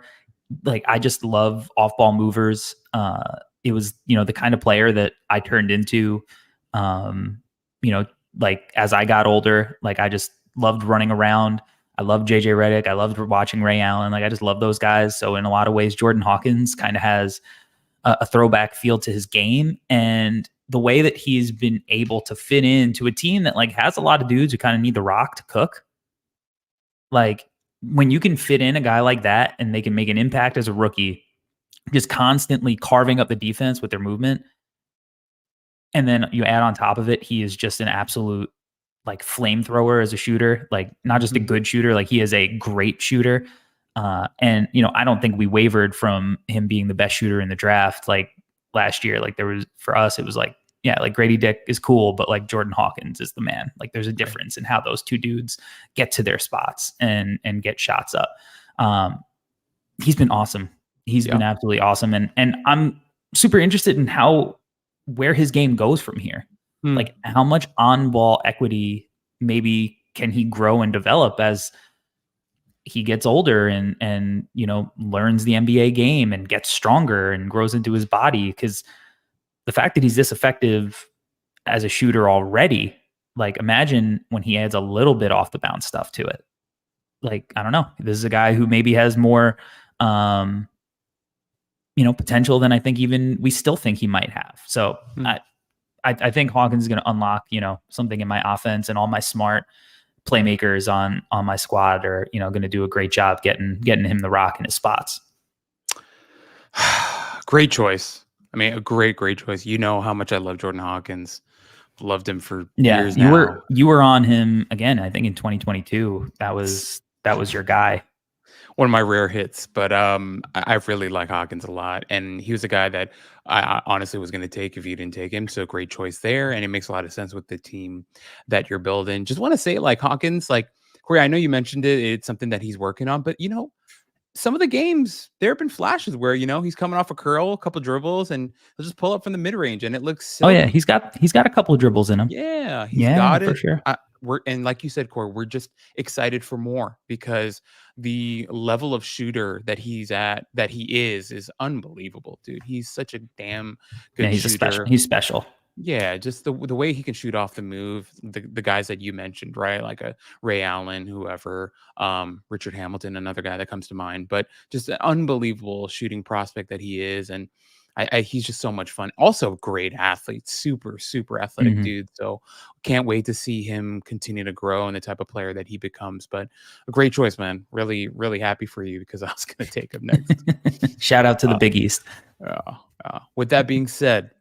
Like, I just love off-ball movers. It was, the kind of player that I turned into, like as I got older. Like, I just loved running around. I loved JJ Redick. I loved watching Ray Allen. Like, I just love those guys. So in a lot of ways, Jordan Hawkins kind of has a throwback feel to his game, and the way that he's been able to fit into a team that like has a lot of dudes who kind of need the rock to cook. Like, when you can fit in a guy like that and they can make an impact as a rookie, just constantly carving up the defense with their movement, and then you add on top of it, he is just an absolute like flamethrower as a shooter, like not just a good shooter, like he is a great shooter. And I don't think we wavered from him being the best shooter in the draft like last year. Like, there was, for us, it was like, yeah, like Grady Dick is cool, but like Jordan Hawkins is the man. Like, there's a difference in how those two dudes get to their spots and get shots up. He's been awesome. He's been absolutely awesome. And I'm super interested in where his game goes from here. Like, how much on-ball equity maybe can he grow and develop as he gets older and learns the NBA game and gets stronger and grows into his body. Because the fact that he's this effective as a shooter already, like, imagine when he adds a little bit off the bounce stuff to it. Like, I don't know. This is a guy who maybe has more, potential than I think even we still think he might have. So I think Hawkins is going to unlock, something in my offense, and all my smart playmakers on my squad are, going to do a great job getting him the rock in his spots. Great choice. I mean, a great choice. You know how much I love Jordan Hawkins. Loved him for years now. You were on him again, I think in 2022. That was your guy. One of my rare hits, but I really like Hawkins a lot, and he was a guy that I honestly was going to take if you didn't take him. So great choice there, and it makes a lot of sense with the team that you're building. Just want to say, like, Hawkins, like, Corey, I know you mentioned it; it's something that he's working on, but some of the games, there have been flashes where, he's coming off a curl, a couple dribbles, and he'll just pull up from the mid range, and it looks Oh yeah, silky. he's got a couple of dribbles in him. Yeah, he's Yeah, got for it. sure. And like you said, Corey, we're just excited for more because the level of shooter that he is unbelievable, dude. He's such a damn Yeah, good shooter. He's special. Yeah, just the way he can shoot off the move, the guys that you mentioned, right? Like a Ray Allen, whoever, Richard Hamilton, another guy that comes to mind, but just an unbelievable shooting prospect that he is. And he's just so much fun. Also, great athlete, super, super athletic dude. So can't wait to see him continue to grow and the type of player that he becomes. But a great choice, man. Really, really happy for you because I was going to take him next. Shout out to the Big East. With that being said,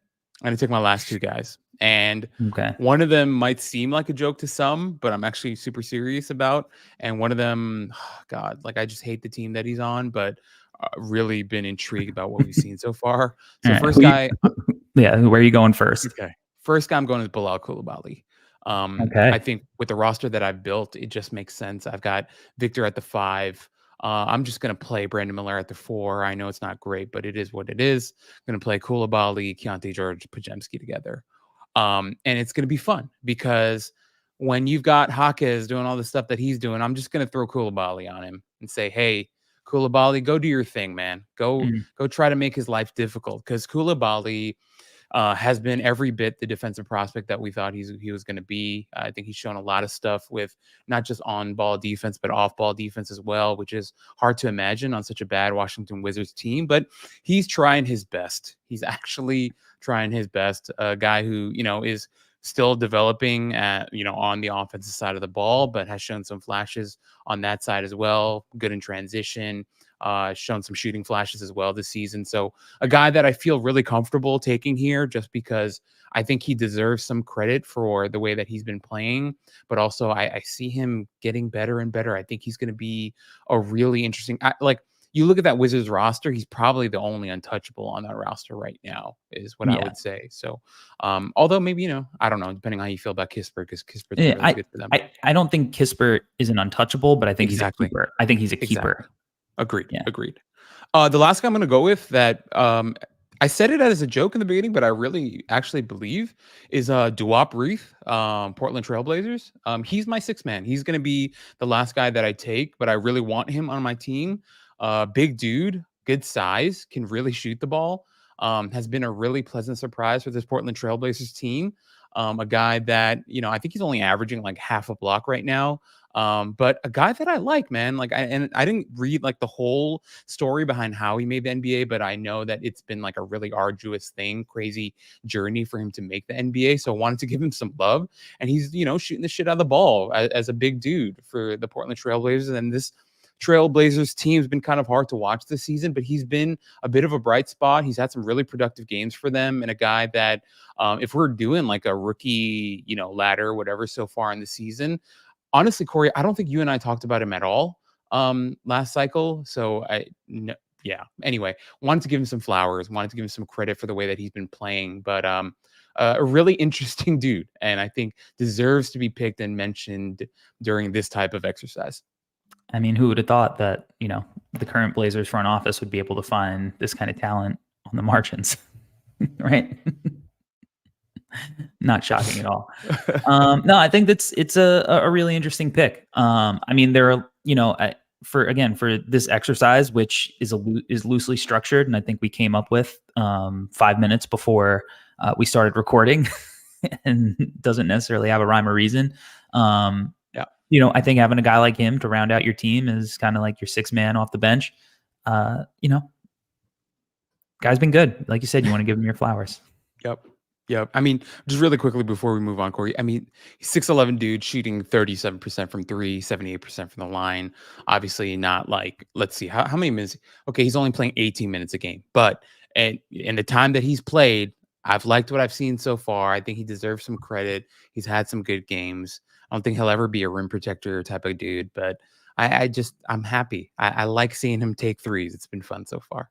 I'm going to take my last two guys. And Okay. one of them might seem like a joke to some, but I'm actually super serious about. And one of them, God, like I just hate the team that he's on, but really been intrigued about what we've seen so far. So All right, first guy. Yeah, where are you going first? Okay. First guy I'm going is Bilal Coulibaly. Okay. I think with the roster that I've built, it just makes sense. I've got Victor at the 5. I'm just going to play Brandon Miller at the 4. I know it's not great, but it is what it is. I'm going to play Coulibaly, Keontae George, Pajemski together. And it's going to be fun because when you've got Jaquez doing all the stuff that he's doing, I'm just going to throw Coulibaly on him and say, hey, Coulibaly, go do your thing, man. Go try to make his life difficult because Coulibaly has been every bit the defensive prospect that we thought he was going to be. I think he's shown a lot of stuff with not just on-ball defense, but off-ball defense as well, which is hard to imagine on such a bad Washington Wizards team. But he's trying his best. He's actually trying his best. A guy who, is still developing on the offensive side of the ball, but has shown some flashes on that side as well. Good in transition. Shown some shooting flashes as well this season. So a guy that I feel really comfortable taking here just because I think he deserves some credit for the way that he's been playing, but also I see him getting better and better. I think he's going to be a really interesting, you look at that Wizards roster, he's probably the only untouchable on that roster right now is what I would say. So, although maybe, I don't know, depending on how you feel about Kispert, because Kispert's really good for them. I don't think Kispert is an untouchable, but I think he's a Exactly. keeper. I think he's a keeper. Agreed. Yeah. Agreed. The last guy I'm going to go with that I said it as a joke in the beginning, but I really actually believe is Duop Reith, Portland Trailblazers. He's my 6th man. He's going to be the last guy that I take, but I really want him on my team. Big dude, good size, can really shoot the ball. Has been a really pleasant surprise for this Portland Trailblazers team. A guy that, I think he's only averaging like half a block right now. But a guy that I like, man, I didn't read like the whole story behind how he made the NBA, but I know that it's been like a really arduous thing, crazy journey for him to make the NBA. So I wanted to give him some love, and he's, shooting the shit out of the ball as a big dude for the Portland Trailblazers. And this Trailblazers team has been kind of hard to watch this season, but he's been a bit of a bright spot. He's had some really productive games for them, and a guy that if we're doing like a rookie, ladder, whatever, so far in the season, honestly, Corey, I don't think you and I talked about him at all last cycle. So anyway, wanted to give him some flowers, wanted to give him some credit for the way that he's been playing, but a really interesting dude, and I think deserves to be picked and mentioned during this type of exercise. I mean, who would have thought that, the current Blazers front office would be able to find this kind of talent on the margins, right? Not shocking at all. No, I think it's a really interesting pick. I mean, there are, for this exercise, which is loosely structured, and I think we came up with 5 minutes before we started recording, and doesn't necessarily have a rhyme or reason. I think having a guy like him to round out your team is kind of like your 6th man off the bench. Guy's been good. Like you said, you want to give him your flowers. Yep. I mean, just really quickly before we move on, Corey, I mean, he's 6'11" dude shooting 37% from 3, 78% from the line. Obviously not like, let's see, how many minutes? Okay, he's only playing 18 minutes a game. But in the time that he's played, I've liked what I've seen so far. I think he deserves some credit. He's had some good games. I don't think he'll ever be a rim protector type of dude, but I'm happy. I like seeing him take threes. It's been fun so far.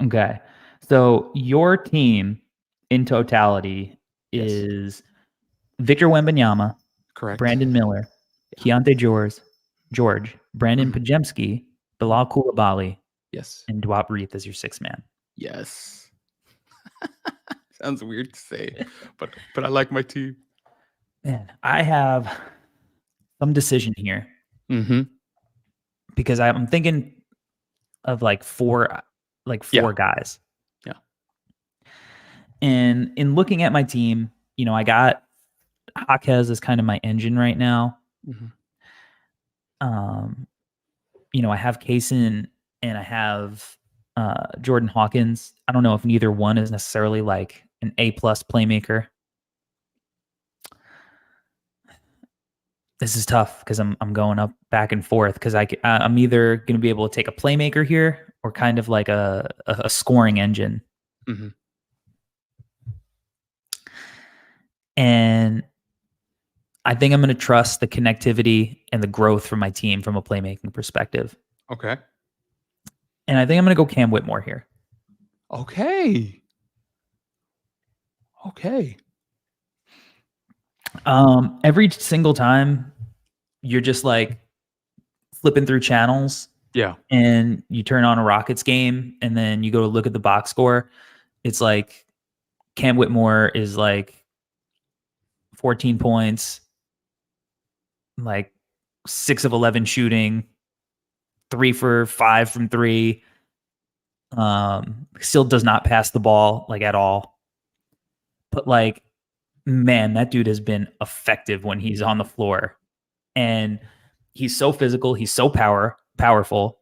Okay. So your team in totality is Victor Wembanyama, correct, Brandon Miller, Keontae George, Brandon Pajemski, Bilal Koulibaly, Yes. and Dwight Reith as your sixth man. Yes. Sounds weird to say, but I like my team. Man, I have some decision here Mm-hmm. because I'm thinking of like four guys. Yeah. And in looking at my team, I got Jaquez as kind of my engine right now. Mm-hmm. I have Kaysen and I have Jordan Hawkins. I don't know if neither one is necessarily like an A+ playmaker. This is tough because I'm going up back and forth because I'm either going to be able to take a playmaker here or kind of like a scoring engine. Mm-hmm. And I think I'm going to trust the connectivity and the growth from my team from a playmaking perspective. Okay. And I think I'm going to go Cam Whitmore here. Okay. Every single time you're just like flipping through channels. Yeah. And you turn on a Rockets game and then you go to look at the box score. It's like Cam Whitmore is like 14 points, like 6 of 11 shooting, 3 for 5 from 3. Still does not pass the ball like at all. But like, man, that dude has been effective when he's on the floor. And he's so physical. He's so powerful.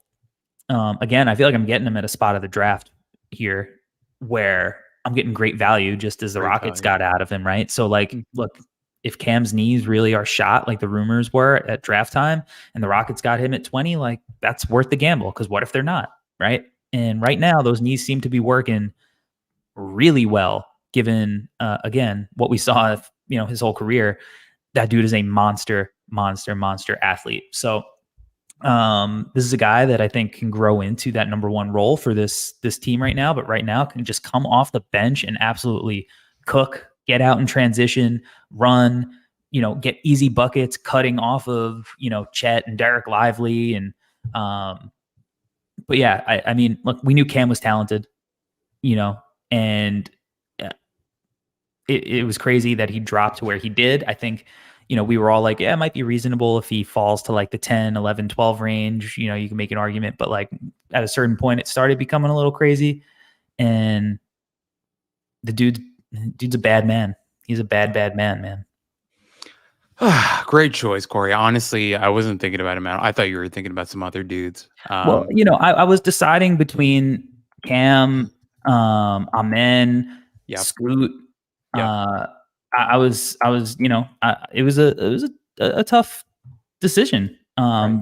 Again, I feel like I'm getting him at a spot of the draft here where I'm getting great value just as the Rockets got out of him, right? So like, look, if Cam's knees really are shot like the rumors were at draft time and the Rockets got him at 20, like that's worth the gamble because what if they're not, right? And right now, those knees seem to be working really well given, again, what we saw, his whole career. That dude is a monster athlete. So this is a guy that I think can grow into that number one role for this team right now, but right now can just come off the bench and absolutely cook, get out in transition, run, get easy buckets, cutting off of, Chet and Derek Lively. And, but yeah, I mean, look, we knew Cam was talented, and it was crazy that he dropped to where he did. I think, we were all like, yeah, it might be reasonable if he falls to like the 10, 11, 12 range, you can make an argument, but like at a certain point, it started becoming a little crazy. And the dude's a bad man. He's a bad man, man. Great choice, Corey. Honestly, I wasn't thinking about him. I thought you were thinking about some other dudes. Well, I was deciding between Cam, Amen, Scoot. Yep. I was, it was a tough decision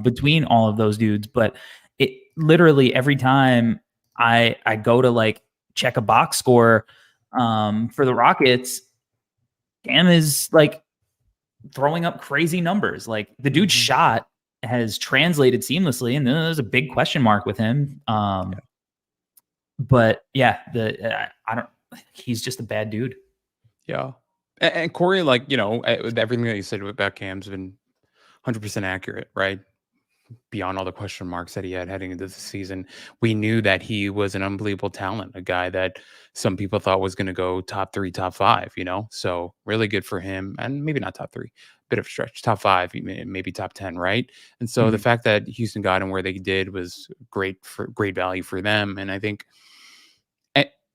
between all of those dudes, but it literally every time I go to like check a box score for the Rockets, Cam is like throwing up crazy numbers. Like the dude's shot has translated seamlessly, and then there's a big question mark with him. But yeah, he's just a bad dude. Yeah. And Corey, like, everything that you said about Cam's been 100% accurate, right? Beyond all the question marks that he had heading into the season, we knew that he was an unbelievable talent, a guy that some people thought was going to go top 3, top 5, so really good for him. And maybe not top 3, bit of a stretch, top 5, maybe top 10, right? And so the fact that Houston got him where they did was great value for them. And I think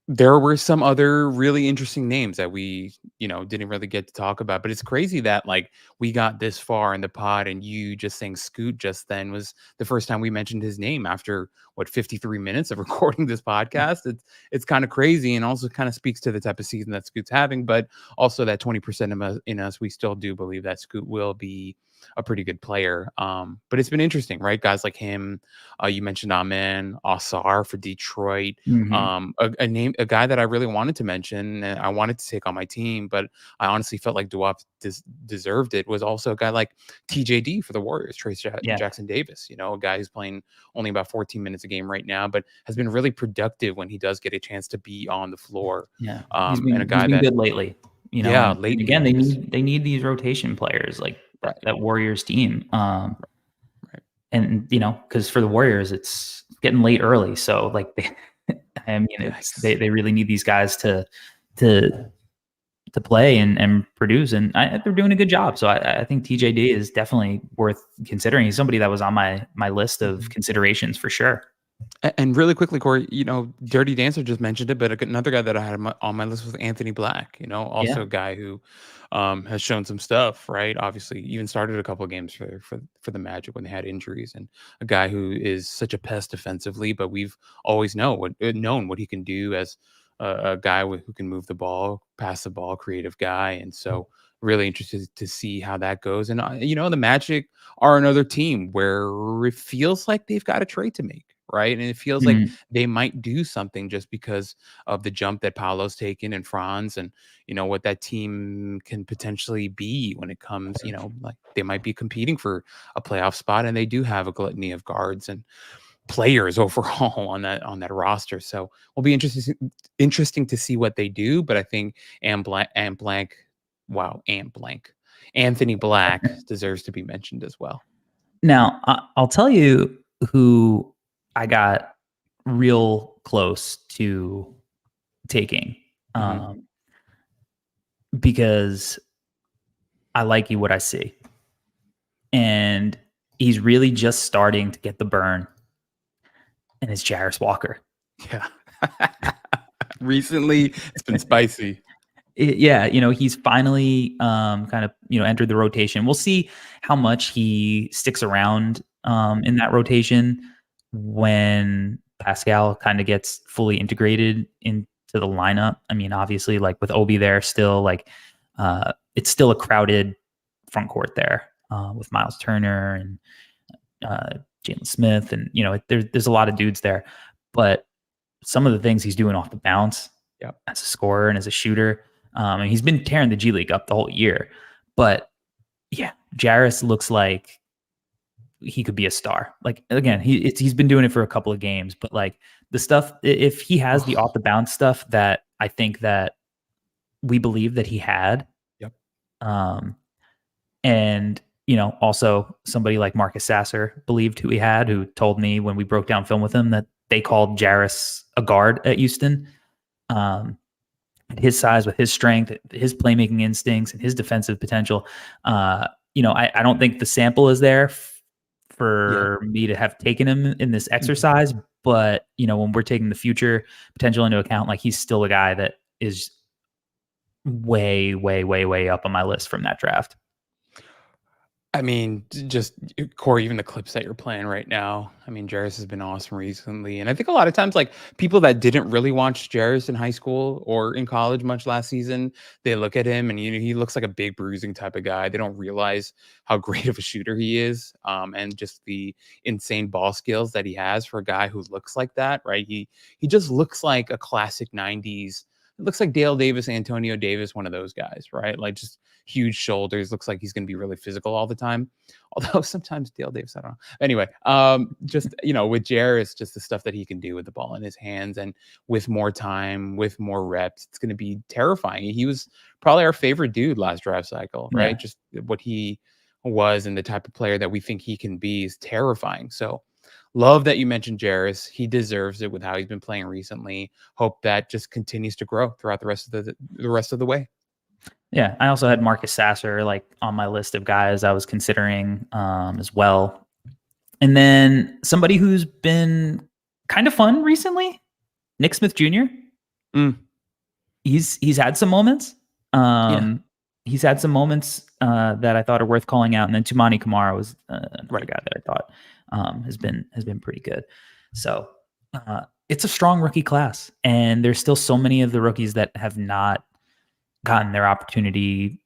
there were some other really interesting names that we, didn't really get to talk about, but it's crazy that like we got this far in the pod and you just saying Scoot just then was the first time we mentioned his name after 53 minutes of recording this podcast. It's kind of crazy and also kind of speaks to the type of season that Scoot's having, but also that 20% in us, we still do believe that Scoot will be a pretty good player. But it's been interesting, right? Guys like him, you mentioned Amen, Asar for Detroit, a guy that I really wanted to mention and I wanted to take on my team, but I honestly felt like Duop deserved it, was also a guy like TJD for the Warriors, Jackson Davis, a guy who's playing only about 14 minutes a game right now, but has been really productive when he does get a chance to be on the floor. Yeah. And a guy he's been good lately. Lately. Again, they need these rotation players like that Warriors team. Right. and because for the Warriors, it's getting late early, so like I mean, they really need these guys to play and produce, and they're doing a good job. So I think TJD is definitely worth considering. He's somebody that was on my list of considerations for sure. And really quickly, Corey, Dirty Dancer just mentioned it, but another guy that I had on my list was Anthony Black. Also a guy who has shown some stuff, right? Obviously, even started a couple of games for the Magic when they had injuries, and a guy who is such a pest defensively. But we've always known what he can do as a guy who can move the ball, pass the ball, creative guy, and so really interested to see how that goes. And the Magic are another team where it feels like they've got a trade to make. Right. And it feels like they might do something just because of the jump that Paolo's taken and Franz and, what that team can potentially be when it comes, like they might be competing for a playoff spot, and they do have a gluttony of guards and players overall on that roster. So it'll be interesting to see what they do. But I think Anthony Black deserves to be mentioned as well. Now, I'll tell you who I got real close to taking because I like what I see. And he's really just starting to get the burn. And it's Jarris Walker. Yeah. Recently, it's been spicy. He's finally kind of, entered the rotation. We'll see how much he sticks around in that rotation when Pascal kind of gets fully integrated into the lineup. I mean, obviously, like with Obi there still, like it's still a crowded front court there with Miles Turner and Jalen Smith, and there's a lot of dudes there. But some of the things he's doing off the bounce as a scorer and as a shooter, and he's been tearing the G League up the whole year. But yeah, Jarris looks like he could be a star. Like, again, he's been doing it for a couple of games, but like the stuff, if he has the off the bounce stuff that I think that we believe that he had, and also somebody like Marcus Sasser believed who he had, who told me when we broke down film with him that they called Jarris a guard at Houston. At his size, with his strength, his playmaking instincts, and his defensive potential, I don't think the sample is there for me to have taken him in this exercise. But, when we're taking the future potential into account, like he's still a guy that is way, way, way, way up on my list from that draft. I mean, just Corey, even the clips that you're playing right now. I mean, Jarris has been awesome recently. And I think a lot of times, like people that didn't really watch Jarris in high school or in college much last season, they look at him and he looks like a big bruising type of guy. They don't realize how great of a shooter he is, and just the insane ball skills that he has for a guy who looks like that, right? He just looks like a classic 90s. It looks like Dale Davis, Antonio Davis, one of those guys, right? Like just huge shoulders. Looks like he's going to be really physical all the time. Although sometimes Dale Davis, I don't know. Anyway, just, with Jarris, just the stuff that he can do with the ball in his hands and with more time, with more reps, it's going to be terrifying. He was probably our favorite dude last draft cycle, right? Yeah. Just what he was and the type of player that we think he can be is terrifying. So love that you mentioned Jarris. He deserves it with how he's been playing recently. Hope that just continues to grow throughout the rest of the way. Yeah, I also had Marcus Sasser like on my list of guys I was considering as well. And then somebody who's been kind of fun recently, Nick Smith Jr. He's had some moments. He's had some moments that I thought are worth calling out. And then Tumani Kamara was another guy that I thought has been pretty good. So it's a strong rookie class, and there's still so many of the rookies that have not gotten their opportunity,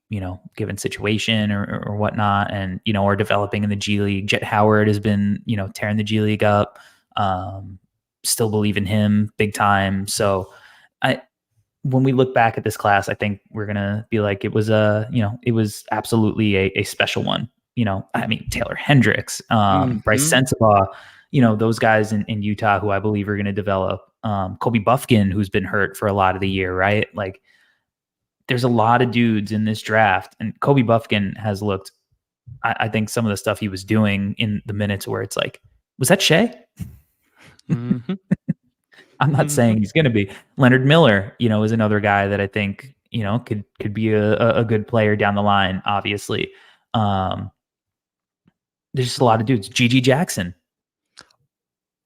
given situation or whatnot, and, are developing in the G League. Jet Howard has been, tearing the G League up. Still believe in him big time. So when we look back at this class, I think we're going to be like, it was absolutely a special one. Taylor Hendricks, Bryce Sensabaugh, those guys in Utah who I believe are going to develop. Kobe Buffkin, who's been hurt for a lot of the year, right? Like, there's a lot of dudes in this draft, and Kobe Buffkin has looked I think some of the stuff he was doing in the minutes where it's like, was that Shea? Mm-hmm. I'm not saying he's going to be. Leonard Miller, is another guy that I think, could be a good player down the line, obviously. There's just a lot of dudes. Gigi Jackson.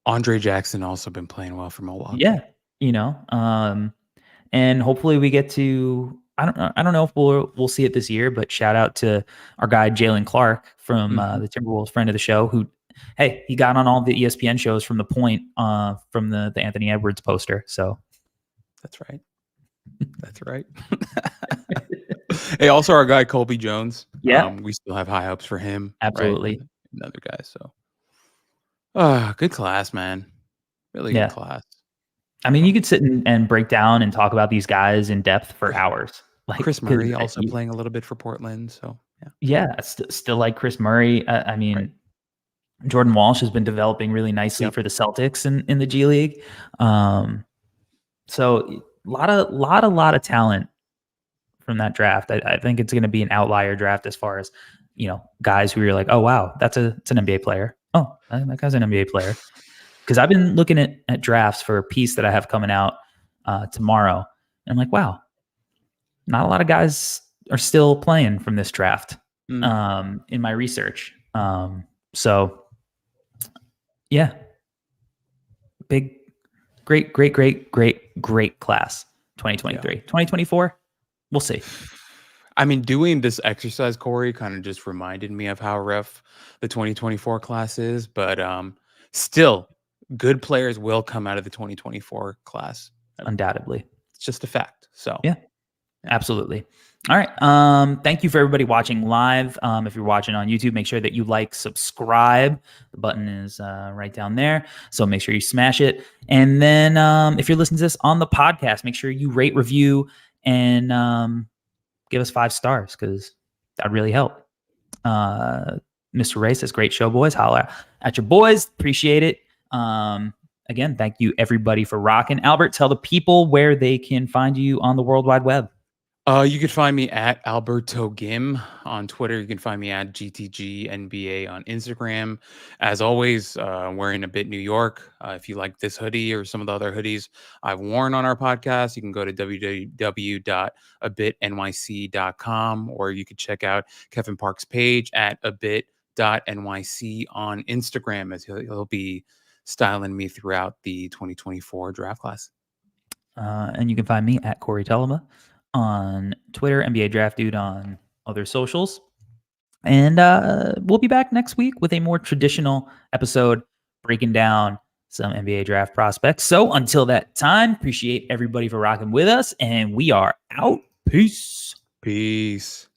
Andre Jackson also been playing well for Milwaukee. Yeah. And hopefully we get to, I don't know if we'll see it this year, but shout out to our guy, Jalen Clark from the Timberwolves, friend of the show, who, hey, he got on all the ESPN shows from the point from the Anthony Edwards poster. So that's right. That's right. Hey, also our guy Colby Jones. Yeah, we still have high hopes for him. Absolutely. Right? Another guy. So, good class, man. Really good class. I mean, you could sit and break down and talk about these guys in depth for hours. Like Chris Murray also playing a little bit for Portland. So still like Chris Murray. I mean, Jordan Walsh has been developing really nicely for the Celtics in the G League. So a lot of talent from that draft. I think it's going to be an outlier draft as far as, guys who you're like, oh wow, it's an NBA player. Oh, that guy's an NBA player. Because I've been looking at drafts for a piece that I have coming out tomorrow, and I'm like, wow, not a lot of guys are still playing from this draft in my research. So yeah, great class 2023. 2024, we'll see. I mean, doing this exercise, Corey, kind of just reminded me of how rough the 2024 class is, but still, good players will come out of the 2024 class. Undoubtedly. It's just a fact. So yeah. Absolutely. All right. Thank you for everybody watching live. If you're watching on YouTube, make sure that you subscribe. The button is right down there. So make sure you smash it. And then if you're listening to this on the podcast, make sure you rate, review, and give us 5 stars, because that'd really help. Mr. Ray says, great show, boys. Holla at your boys. Appreciate it. Again, thank you everybody for rocking. Albert, tell the people where they can find you on the World Wide Web. You can find me at Alberto Gim on Twitter. You can find me at GTGNBA on Instagram. As always, wearing a bit New York. If you like this hoodie or some of the other hoodies I've worn on our podcast, you can go to www.abitnyc.com, or you could check out Kevin Park's page at abit.nyc on Instagram, as he'll be styling me throughout the 2024 draft class. And you can find me at Corey Telema on Twitter, NBA Draft Dude on other socials. And we'll be back next week with a more traditional episode breaking down some NBA draft prospects. So until that time, appreciate everybody for rocking with us, and we are out. Peace. Peace.